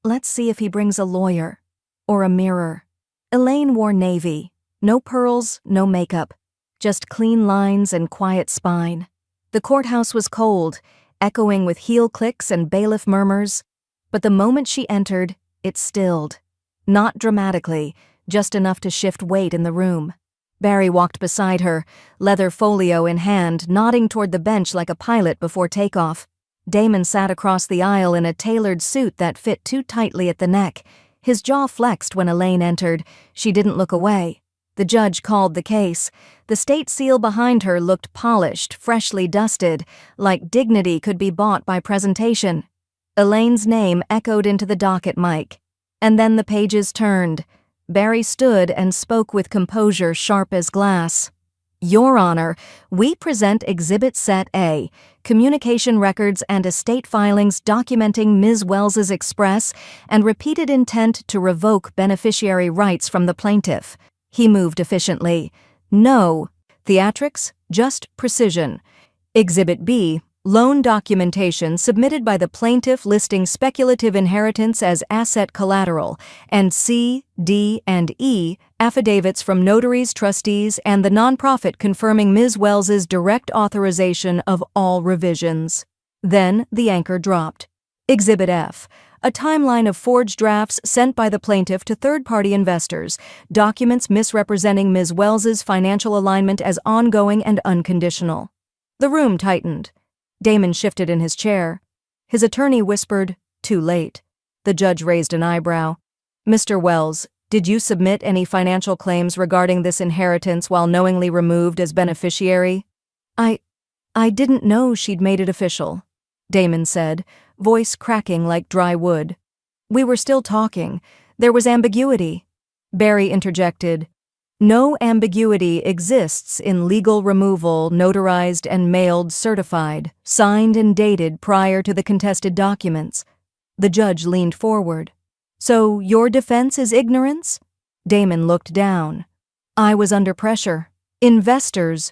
"Let's see if he brings a lawyer. Or a mirror." Elaine wore navy. No pearls, no makeup. Just clean lines and quiet spine. The courthouse was cold, echoing with heel clicks and bailiff murmurs. But the moment she entered, it stilled. Not dramatically, just enough to shift weight in the room. Barry walked beside her, leather folio in hand, nodding toward the bench like a pilot before takeoff. Damon sat across the aisle in a tailored suit that fit too tightly at the neck. His jaw flexed when Elaine entered. She didn't look away. The judge called the case. The state seal behind her looked polished, freshly dusted, like dignity could be bought by presentation. Elaine's name echoed into the docket mic. And then the pages turned. Barry stood and spoke with composure sharp as glass. "Your Honor, we present Exhibit Set A, communication records and estate filings documenting Ms. Wells's express and repeated intent to revoke beneficiary rights from the plaintiff." He moved efficiently. "No theatrics, just precision. Exhibit B, loan documentation submitted by the plaintiff listing speculative inheritance as asset collateral, and C, D, and E, affidavits from notaries, trustees, and the nonprofit confirming Ms. Wells's direct authorization of all revisions." Then the anchor dropped. Exhibit F, a timeline of forged drafts sent by the plaintiff to third-party investors, documents misrepresenting Ms. Wells's financial alignment as ongoing and unconditional. The room tightened. Damon shifted in his chair. His attorney whispered, "Too late." The judge raised an eyebrow. "Mr. Wells, did you submit any financial claims regarding this inheritance while knowingly removed as beneficiary?" I didn't know she'd made it official, Damon said, voice cracking like dry wood. We were still talking. There was ambiguity. Barry interjected. No ambiguity exists in legal removal, notarized and mailed certified, signed and dated prior to the contested documents. The judge leaned forward. So your defense is ignorance? Damon looked down. I was under pressure. Investors.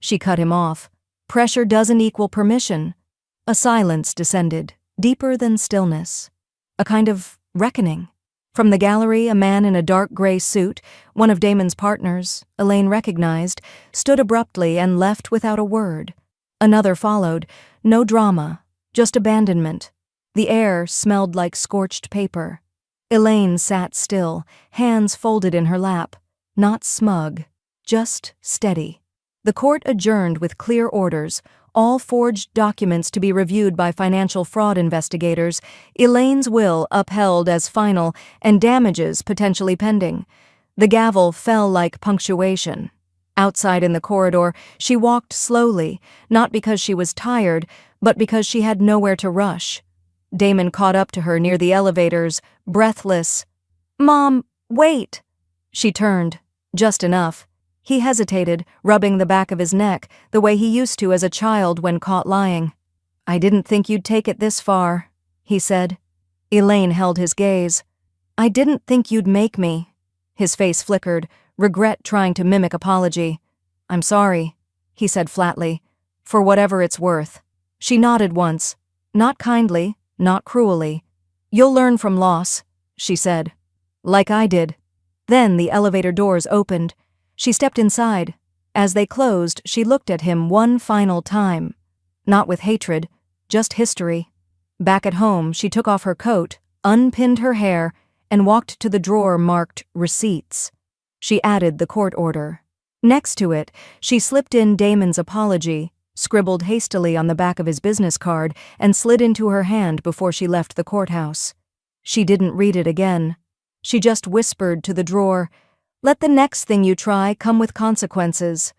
She cut him off. Pressure doesn't equal permission. A silence descended, deeper than stillness. A kind of reckoning. From the gallery, a man in a dark gray suit, one of Damon's partners, Elaine recognized, stood abruptly and left without a word. Another followed. No drama, just abandonment. The air smelled like scorched paper. Elaine sat still, hands folded in her lap. Not smug, just steady. The court adjourned with clear orders, all forged documents to be reviewed by financial fraud investigators, Elaine's will upheld as final, and damages potentially pending. The gavel fell like punctuation. Outside in the corridor, she walked slowly, not because she was tired, but because she had nowhere to rush. Damon caught up to her near the elevators, breathless. "Mom, wait!" She turned, just enough. He hesitated, rubbing the back of his neck, the way he used to as a child when caught lying. "I didn't think you'd take it this far," he said. Elaine held his gaze. "I didn't think you'd make me." His face flickered, regret trying to mimic apology. "I'm sorry," he said flatly, "for whatever it's worth." She nodded once, not kindly, not cruelly. "You'll learn from loss," she said. "Like I did." Then the elevator doors opened. She stepped inside. As they closed, she looked at him one final time. Not with hatred, just history. Back at home, she took off her coat, unpinned her hair, and walked to the drawer marked Receipts. She added the court order. Next to it, she slipped in Damon's apology, scribbled hastily on the back of his business card, and slid into her hand before she left the courthouse. She didn't read it again. She just whispered to the drawer, "Let the next thing you try come with consequences."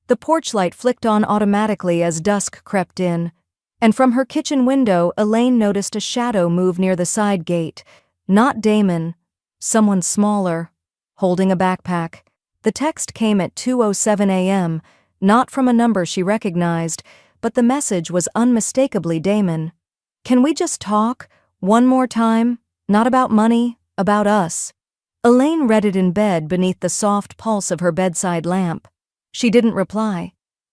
The porch light flicked on automatically as dusk crept in, and from her kitchen window, Elaine noticed a shadow move near the side gate. Not Damon, someone smaller, holding a backpack. The text came at 2:07 a.m., not from a number she recognized, but the message was unmistakably Damon. "Can we just talk? One more time? Not about money, about us." Elaine read it in bed beneath the soft pulse of her bedside lamp. She didn't reply,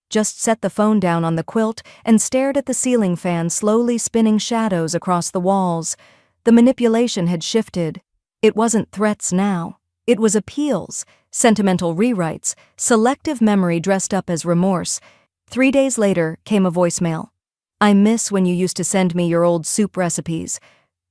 just set the phone down on the quilt and stared at the ceiling fan slowly spinning shadows across the walls. The manipulation had shifted. It wasn't threats now. It was appeals, sentimental rewrites, selective memory dressed up as remorse. 3 days later came a voicemail. "I miss when you used to send me your old soup recipes.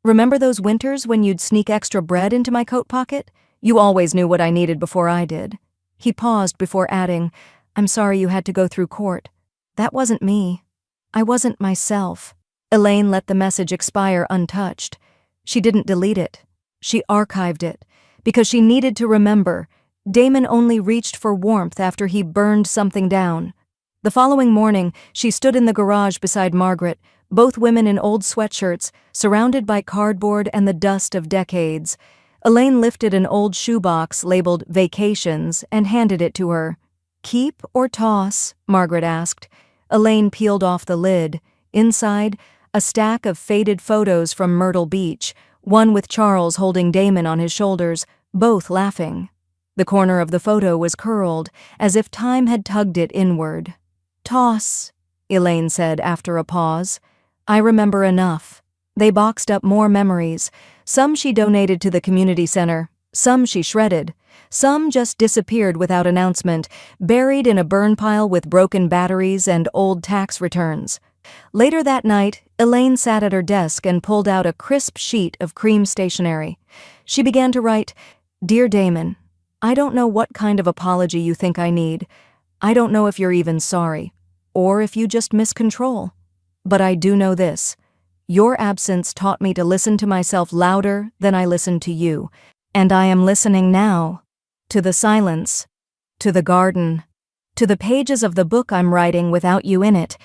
Remember those winters when you'd sneak extra bread into my coat pocket? You always knew what I needed before I did." He paused before adding, "I'm sorry you had to go through court. That wasn't me. I wasn't myself." Elaine let the message expire untouched. She didn't delete it. She archived it, because she needed to remember. Damon only reached for warmth after he burned something down. The following morning, she stood in the garage beside Margaret, both women in old sweatshirts, surrounded by cardboard and the dust of decades. Elaine lifted an old shoebox labeled Vacations and handed it to her. "Keep or toss?" Margaret asked. Elaine peeled off the lid. Inside, a stack of faded photos from Myrtle Beach, one with Charles holding Damon on his shoulders, both laughing. The corner of the photo was curled, as if time had tugged it inward. "Toss," Elaine said after a pause. "I remember enough." They boxed up more memories. Some she donated to the community center, some she shredded, some just disappeared without announcement, buried in a burn pile with broken batteries and old tax returns. Later that night, Elaine sat at her desk and pulled out a crisp sheet of cream stationery. She began to write, "Dear Damon, I don't know what kind of apology you think I need. I don't know if you're even sorry, or if you just miss control. But I do know this. Your absence taught me to listen to myself louder than I listened to you, and I am listening now. To the silence, to the garden, to the pages of the book I'm writing without you in it.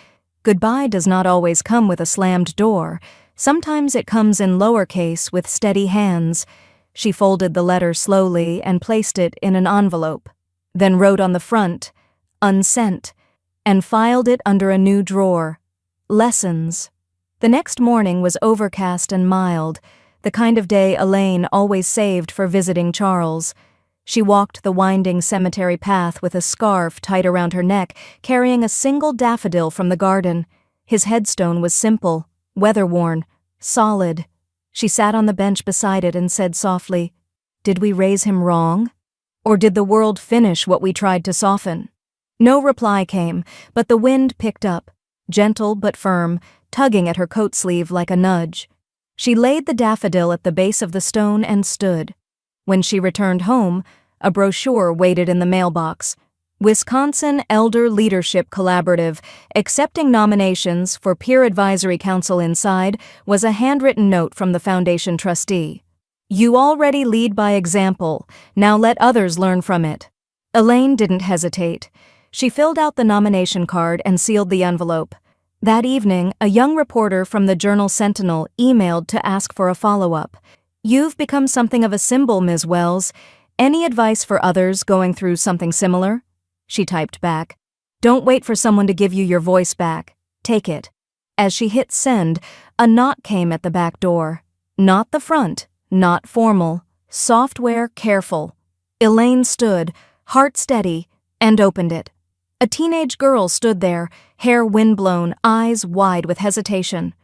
Goodbye does not always come with a slammed door. Sometimes it comes in lowercase with steady hands. She folded the letter slowly and placed it in an envelope, then wrote on the front, "Unsent," and filed it under a new drawer. Lessons. The next morning was overcast and mild, the kind of day Elaine always saved for visiting Charles. She walked the winding cemetery path with a scarf tied around her neck, carrying a single daffodil from the garden. His headstone was simple, weather-worn, solid. She sat on the bench beside it and said softly, "Did we raise him wrong? Or did the world finish what we tried to soften?" No reply came, but the wind picked up, gentle but firm, tugging at her coat sleeve like a nudge. She laid the daffodil at the base of the stone and stood. When she returned home, a brochure waited in the mailbox. Wisconsin Elder Leadership Collaborative, accepting nominations for Peer Advisory Council inside, was a handwritten note from the foundation trustee. "You already lead by example. Now let others learn from it." Elaine didn't hesitate. She filled out the nomination card and sealed the envelope. That evening, a young reporter from the Journal-Sentinel emailed to ask for a follow-up. "You've become something of a symbol, Ms. Wells. Any advice for others going through something similar?" She typed back, "Don't wait for someone to give you your voice back. Take it." As she hit send, a knock came at the back door. Not the front, not formal, software careful. Elaine stood, heart steady, and opened it. A teenage girl stood there, hair windblown, eyes wide with hesitation.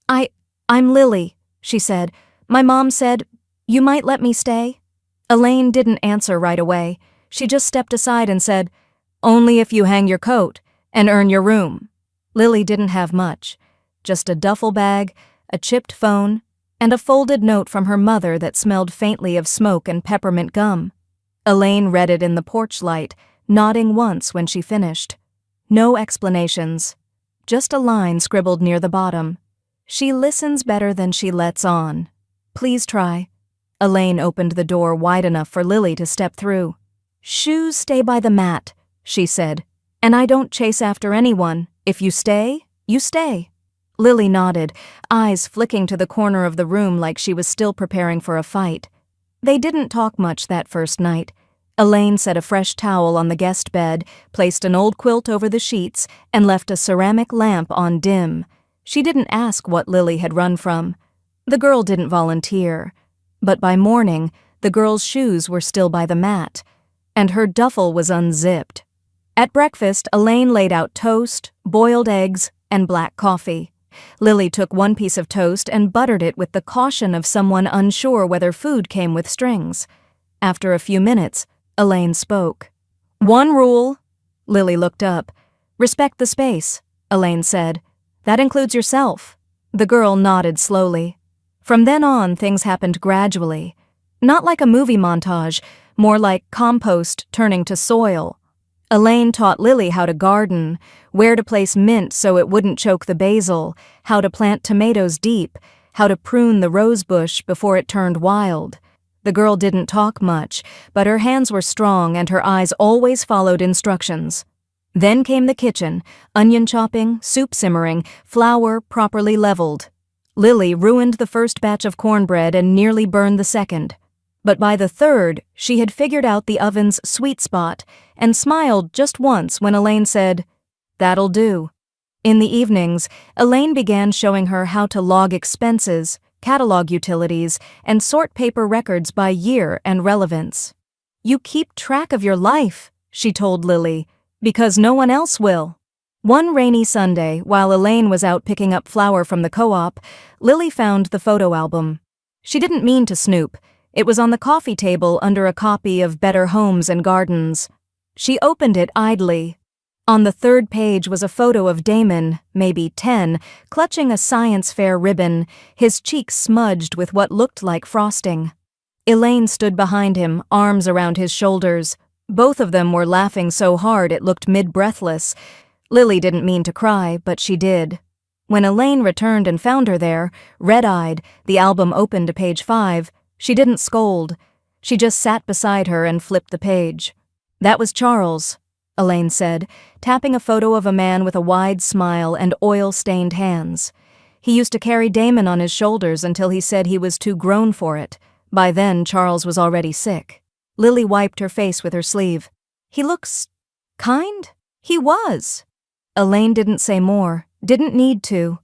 I'm Lily," she said. "My mom said, you might let me stay?" Elaine didn't answer right away. She just stepped aside and said, "Only if you hang your coat and earn your room." Lily didn't have much, just a duffel bag, a chipped phone, and a folded note from her mother that smelled faintly of smoke and peppermint gum. Elaine read it in the porch light, nodding once when she finished. No explanations, just a line scribbled near the bottom. "She listens better than she lets on. Please try." Elaine opened the door wide enough for Lily to step through. "Shoes stay by the mat," she said, "and I don't chase after anyone. If you stay, you stay." Lily nodded, eyes flicking to the corner of the room like she was still preparing for a fight. They didn't talk much that first night. Elaine set a fresh towel on the guest bed, placed an old quilt over the sheets, and left a ceramic lamp on dim. She didn't ask what Lily had run from. The girl didn't volunteer. But by morning, the girl's shoes were still by the mat, and her duffel was unzipped. At breakfast, Elaine laid out toast, boiled eggs, and black coffee. Lily took one piece of toast and buttered it with the caution of someone unsure whether food came with strings. After a few minutes, Elaine spoke. "One rule." Lily looked up. "Respect the space," Elaine said. "That includes yourself." The girl nodded slowly. From then on, things happened gradually. Not like a movie montage, more like compost turning to soil. Elaine taught Lily how to garden, where to place mint so it wouldn't choke the basil, how to plant tomatoes deep, how to prune the rose bush before it turned wild. The girl didn't talk much, but her hands were strong and her eyes always followed instructions. Then came the kitchen, onion chopping, soup simmering, flour properly leveled. Lily ruined the first batch of cornbread and nearly burned the second. But by the third, she had figured out the oven's sweet spot and smiled just once when Elaine said, "That'll do." In the evenings, Elaine began showing her how to log expenses, catalog utilities, and sort paper records by year and relevance. "You keep track of your life," she told Lily, "because no one else will." One rainy Sunday, while Elaine was out picking up flour from the co-op, Lily found the photo album. She didn't mean to snoop. It was on the coffee table under a copy of Better Homes and Gardens. She opened it idly. On the third page was a photo of Damon, maybe 10, clutching a science fair ribbon, his cheeks smudged with what looked like frosting. Elaine stood behind him, arms around his shoulders. Both of them were laughing so hard it looked mid-breathless. Lily didn't mean to cry, but she did. When Elaine returned and found her there, red-eyed, the album open to page 5, she didn't scold. She just sat beside her and flipped the page. That was Charles. Elaine said, tapping a photo of a man with a wide smile and oil-stained hands. He used to carry Damon on his shoulders until he said he was too grown for it. By then, Charles was already sick. Lily wiped her face with her sleeve. He looks kind? He was. Elaine didn't say more, didn't need to.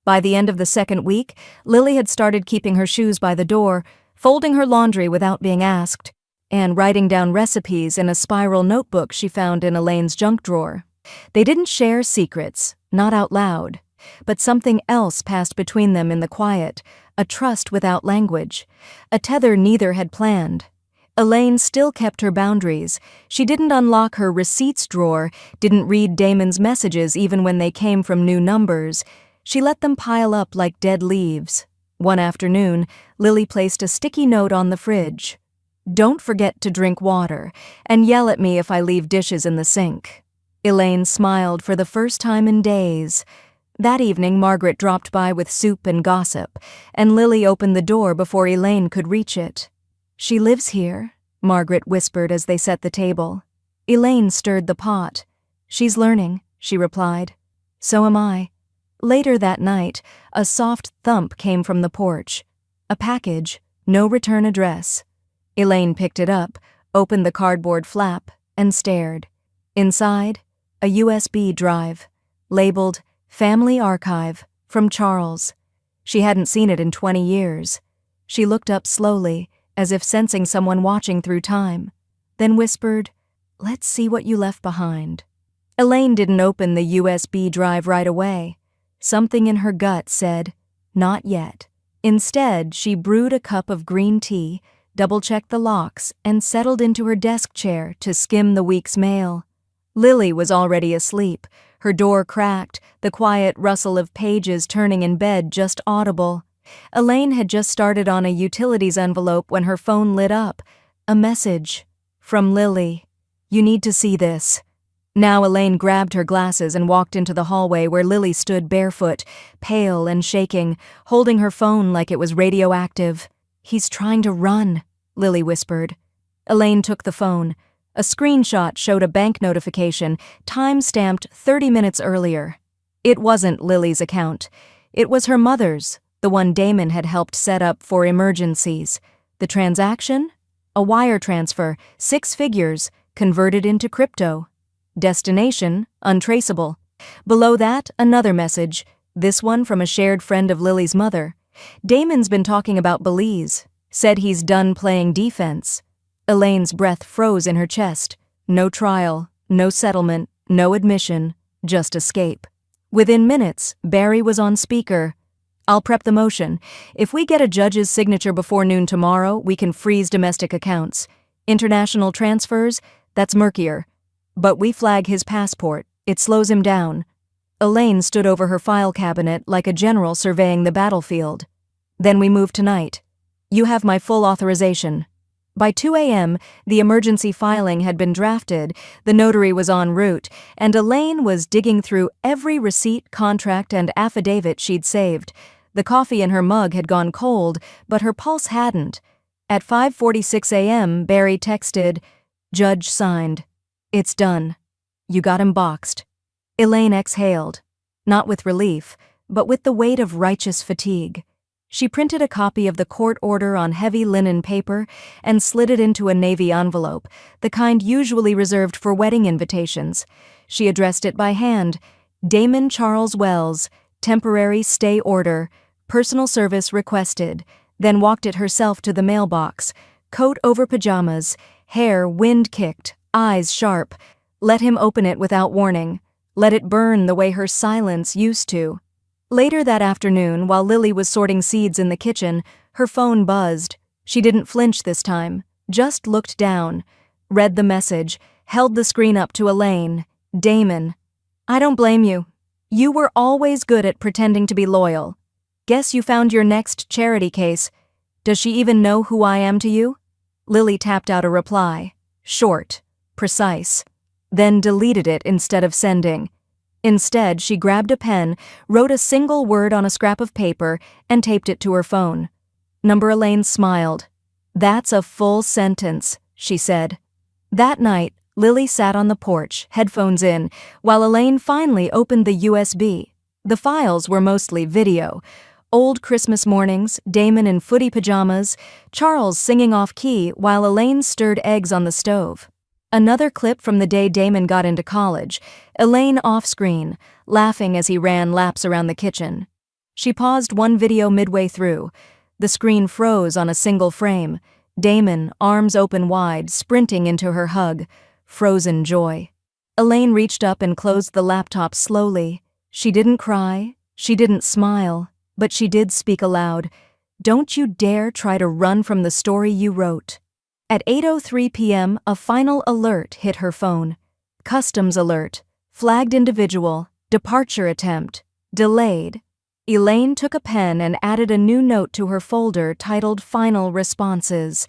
By the end of the second week, Lily had started keeping her shoes by the door, folding her laundry without being asked, and writing down recipes in a spiral notebook she found in Elaine's junk drawer. They didn't share secrets, not out loud, but something else passed between them in the quiet, a trust without language, a tether neither had planned. Elaine still kept her boundaries. She didn't unlock her receipts drawer, didn't read Damon's messages even when they came from new numbers. She let them pile up like dead leaves. One afternoon, Lily placed a sticky note on the fridge. "Don't forget to drink water, and yell at me if I leave dishes in the sink." Elaine smiled for the first time in days. That evening, Margaret dropped by with soup and gossip, and Lily opened the door before Elaine could reach it. "She lives here," Margaret whispered as they set the table. Elaine stirred the pot. "She's learning," she replied. "So am I." Later that night, a soft thump came from the porch. A package, no return address. Elaine picked it up, opened the cardboard flap, and stared. Inside, a USB drive, labeled Family Archive, from Charles. She hadn't seen it in 20 years. She looked up slowly, as if sensing someone watching through time, then whispered, "Let's see what you left behind." Elaine didn't open the USB drive right away. Something in her gut said, "Not yet." Instead, she brewed a cup of green tea, double-checked the locks, and settled into her desk chair to skim the week's mail. Lily was already asleep, her door cracked, the quiet rustle of pages turning in bed just audible. Elaine had just started on a utilities envelope when her phone lit up. A message. From Lily. "You need to see this." Now Elaine grabbed her glasses and walked into the hallway where Lily stood barefoot, pale and shaking, holding her phone like it was radioactive. "He's trying to run," Lily whispered. Elaine took the phone. A screenshot showed a bank notification, time-stamped 30 minutes earlier. It wasn't Lily's account. It was her mother's, the one Damon had helped set up for emergencies. The transaction? A wire transfer, 6 figures, converted into crypto. Destination, untraceable. Below that, another message, this one from a shared friend of Lily's mother. "Damon's been talking about Belize. Said he's done playing defense." Elaine's breath froze in her chest. No trial, no settlement, no admission, just escape. Within minutes, Barry was on speaker. "I'll prep the motion. If we get a judge's signature before noon tomorrow, we can freeze domestic accounts. International transfers, that's murkier. But we flag his passport. It slows him down." Elaine stood over her file cabinet like a general surveying the battlefield. "Then we move tonight. You have my full authorization." By 2 a.m., the emergency filing had been drafted, the notary was en route, and Elaine was digging through every receipt, contract, and affidavit she'd saved. The coffee in her mug had gone cold, but her pulse hadn't. At 5:46 a.m., Barry texted, "Judge signed. It's done. You got him boxed." Elaine exhaled, not with relief, but with the weight of righteous fatigue. She printed a copy of the court order on heavy linen paper and slid it into a navy envelope, the kind usually reserved for wedding invitations. She addressed it by hand, "Damon Charles Wells, temporary stay order, personal service requested," then walked it herself to the mailbox, coat over pajamas, hair wind-kicked, eyes sharp. Let him open it without warning. Let it burn the way her silence used to. Later that afternoon, while Lily was sorting seeds in the kitchen, her phone buzzed. She didn't flinch this time, just looked down, read the message, held the screen up to Elaine. "Damon, I don't blame you. You were always good at pretending to be loyal. Guess you found your next charity case. Does she even know who I am to you?" Lily tapped out a reply, short, precise, then deleted it instead of sending. Instead, she grabbed a pen, wrote a single word on a scrap of paper, and taped it to her phone. Number Elaine smiled. "That's a full sentence," she said. That night, Lily sat on the porch, headphones in, while Elaine finally opened the USB. The files were mostly video. Old Christmas mornings, Damon in footy pajamas, Charles singing off-key while Elaine stirred eggs on the stove. Another clip from the day Damon got into college, Elaine off-screen, laughing as he ran laps around the kitchen. She paused one video midway through. The screen froze on a single frame. Damon, arms open wide, sprinting into her hug. Frozen joy. Elaine reached up and closed the laptop slowly. She didn't cry, she didn't smile, but she did speak aloud. Don't you dare try to run from the story you wrote. At 8:03 p.m., a final alert hit her phone. Customs alert. Flagged individual. Departure attempt. Delayed. Elaine took a pen and added a new note to her folder titled Final Responses.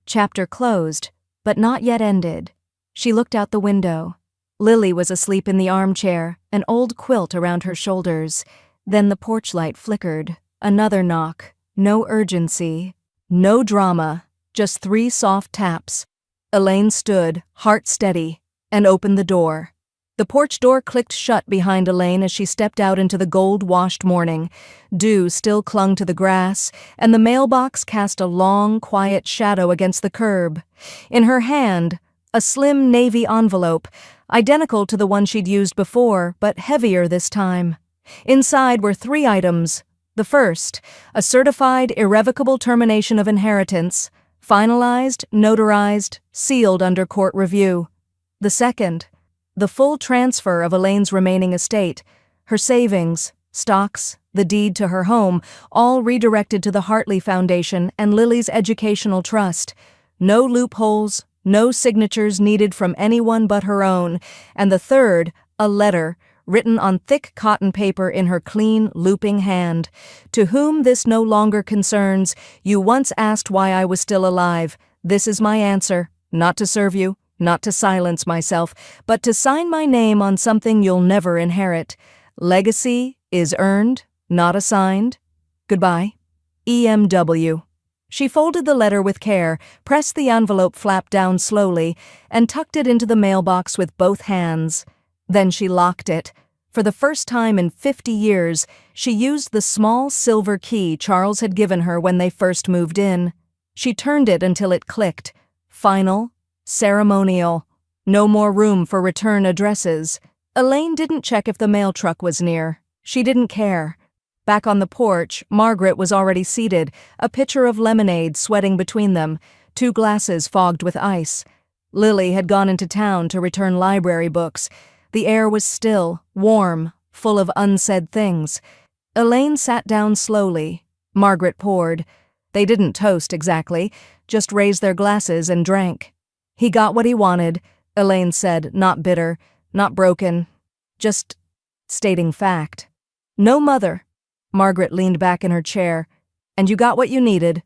Chapter closed, but not yet ended. She looked out the window. Lily was asleep in the armchair, an old quilt around her shoulders. Then the porch light flickered. Another knock. No urgency. No drama. Just 3 soft taps. Elaine stood, heart steady, and opened the door. The porch door clicked shut behind Elaine as she stepped out into the gold-washed morning. Dew still clung to the grass, and the mailbox cast a long, quiet shadow against the curb. In her hand, a slim navy envelope, identical to the one she'd used before, but heavier this time. Inside were 3 items. The first, a certified, irrevocable termination of inheritance, finalized, notarized, sealed under court review. The second, the full transfer of Elaine's remaining estate, her savings, stocks, the deed to her home, all redirected to the Hartley Foundation and Lily's educational trust. No loopholes, no signatures needed from anyone but her own. And the third, a letter, written on thick cotton paper in her clean, looping hand. To whom this no longer concerns, you once asked why I was still alive. This is my answer, not to serve you, not to silence myself, but to sign my name on something you'll never inherit. Legacy is earned, not assigned. Goodbye. EMW. She folded the letter with care, pressed the envelope flap down slowly, and tucked it into the mailbox with both hands. Then she locked it. For the first time in 50 years, she used the small silver key Charles had given her when they first moved in. She turned it until it clicked. Final. Ceremonial. No more room for return addresses. Elaine didn't check if the mail truck was near. She didn't care. Back on the porch, Margaret was already seated, a pitcher of lemonade sweating between them, 2 glasses fogged with ice. Lily had gone into town to return library books. The air was still, warm, full of unsaid things. Elaine sat down slowly. Margaret poured. They didn't toast exactly, just raised their glasses and drank. He got what he wanted, Elaine said, not bitter, not broken, just stating fact. No mother. Margaret leaned back in her chair. And you got what you needed.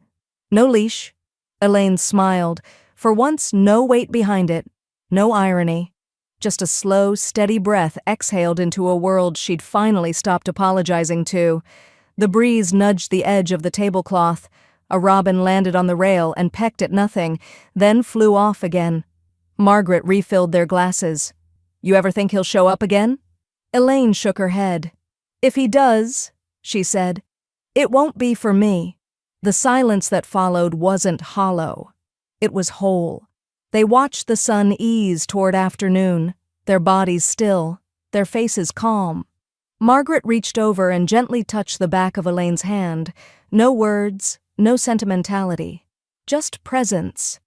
No leash. Elaine smiled. For once, no weight behind it. No irony. Just a slow, steady breath exhaled into a world she'd finally stopped apologizing to. The breeze nudged the edge of the tablecloth. A robin landed on the rail and pecked at nothing, then flew off again. Margaret refilled their glasses. You ever think he'll show up again? Elaine shook her head. If he does, she said, it won't be for me. The silence that followed wasn't hollow. It was whole. They watched the sun ease toward afternoon, their bodies still, their faces calm. Margaret reached over and gently touched the back of Elaine's hand. No words, no sentimentality, just presence.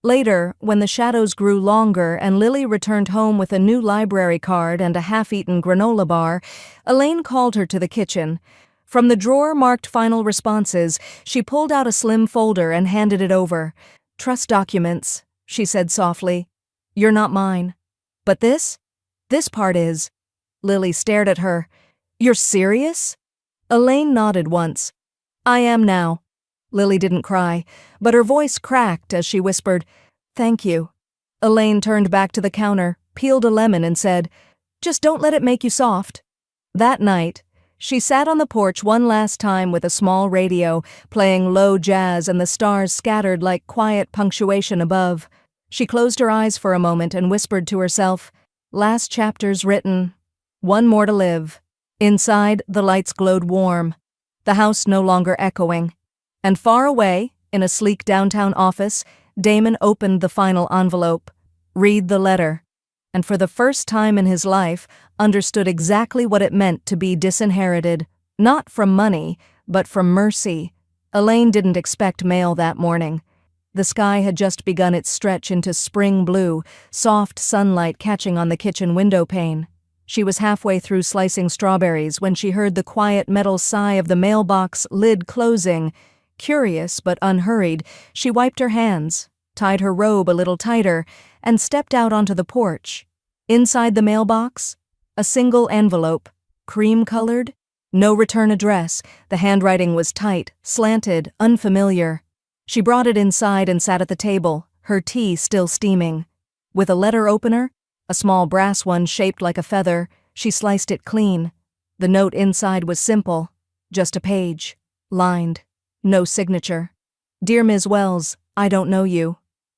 Later, when the shadows grew longer and Lily returned home with a new library card and a half-eaten granola bar, Elaine called her to the kitchen. From the drawer marked Final Responses, she pulled out a slim folder and handed it over. Trust documents, she said softly. You're not mine. But this? This part is. Lily stared at her. You're serious? Elaine nodded once. I am now. Lily didn't cry, but her voice cracked as she whispered, Thank you. Elaine turned back to the counter, peeled a lemon and said, Just don't let it make you soft. That night, she sat on the porch one last time with a small radio, playing low jazz and the stars scattered like quiet punctuation above. She closed her eyes for a moment and whispered to herself, "Last chapter's written. One more to live." Inside, the lights glowed warm, the house no longer echoing. And far away, in a sleek downtown office, Damon opened the final envelope. Read the letter. And for the first time in his life, understood exactly what it meant to be disinherited, not from money, but from mercy. Elaine didn't expect mail that morning. The sky had just begun its stretch into spring blue, soft sunlight catching on the kitchen window pane. She was halfway through slicing strawberries when she heard the quiet metal sigh of the mailbox lid closing. Curious but unhurried, she wiped her hands, tied her robe a little tighter, and stepped out onto the porch. Inside the mailbox, a single envelope, cream-colored, no return address. The handwriting was tight, slanted, unfamiliar. She brought it inside and sat at the table, her tea still steaming. With a letter opener, a small brass one shaped like a feather, she sliced it clean. The note inside was simple, just a page, lined, no signature. "Dear Ms. Wells, I don't know you,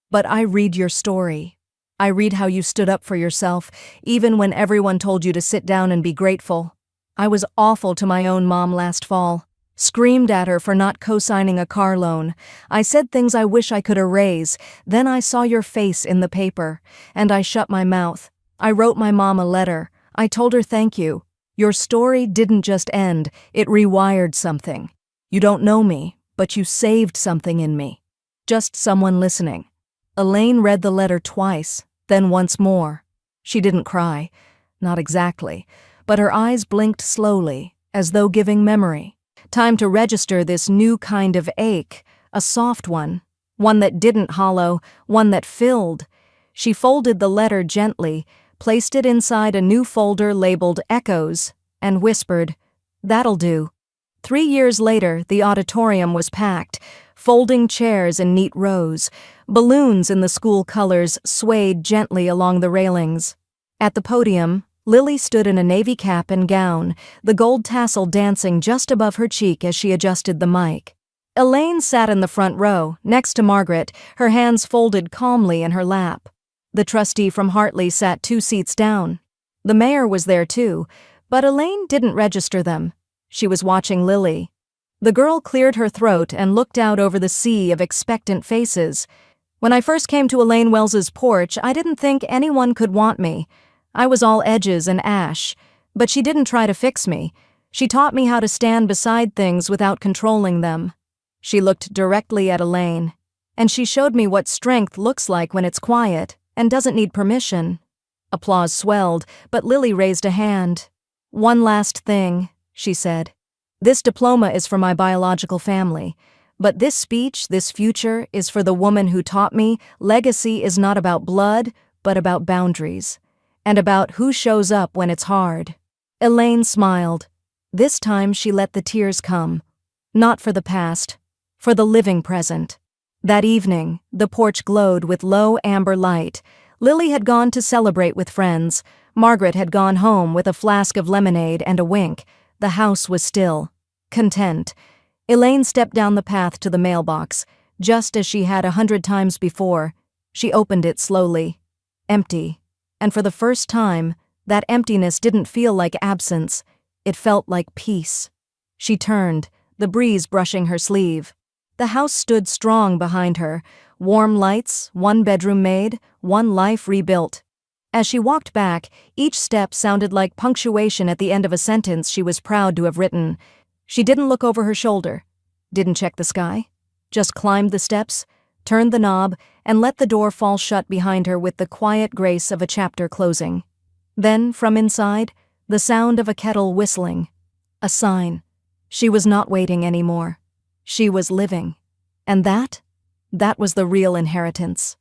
but I read your story. I read how you stood up for yourself, even when everyone told you to sit down and be grateful. I was awful to my own mom last fall. Screamed at her for not co-signing a car loan. I said things I wish I could erase. Then I saw your face in the paper, and I shut my mouth. I wrote my mom a letter. I told her thank you. Your story didn't just end, it rewired something. You don't know me, but you saved something in me. Just someone listening." Elaine read the letter twice, then once more. She didn't cry, not exactly, but her eyes blinked slowly, as though giving memory. Time to register this new kind of ache, a soft one that didn't hollow, one that filled. She folded the letter gently, placed it inside a new folder labeled Echoes, and whispered, "That'll do." 3 years later, the auditorium was packed, folding chairs in neat rows. Balloons in the school colors swayed gently along the railings. At the podium, Lily stood in a navy cap and gown, the gold tassel dancing just above her cheek as she adjusted the mic. Elaine sat in the front row, next to Margaret, her hands folded calmly in her lap. The trustee from Hartley sat 2 seats down. The mayor was there too, but Elaine didn't register them. She was watching Lily. The girl cleared her throat and looked out over the sea of expectant faces. "When I first came to Elaine Wells's porch, I didn't think anyone could want me. I was all edges and ash, but she didn't try to fix me. She taught me how to stand beside things without controlling them." She looked directly at Elaine, and she showed me what strength looks like when it's quiet and doesn't need permission. Applause swelled, but Lily raised a hand. "One last thing," she said. "This diploma is for my biological family, but this speech, this future, is for the woman who taught me legacy is not about blood, but about boundaries. And about who shows up when it's hard." Elaine smiled. This time she let the tears come. Not for the past, for the living present. That evening, the porch glowed with low amber light. Lily had gone to celebrate with friends. Margaret had gone home with a flask of lemonade and a wink. The house was still, content. Elaine stepped down the path to the mailbox, just as she had 100 times before. She opened it slowly. Empty. And for the first time, that emptiness didn't feel like absence. It felt like peace. She turned, the breeze brushing her sleeve. The house stood strong behind her. Warm lights, 1 bedroom made, 1 life rebuilt. As she walked back, each step sounded like punctuation at the end of a sentence she was proud to have written. She didn't look over her shoulder, didn't check the sky, just climbed the steps, turned the knob, and let the door fall shut behind her with the quiet grace of a chapter closing. Then, from inside, the sound of a kettle whistling. A sign. She was not waiting anymore. She was living. And that was the real inheritance.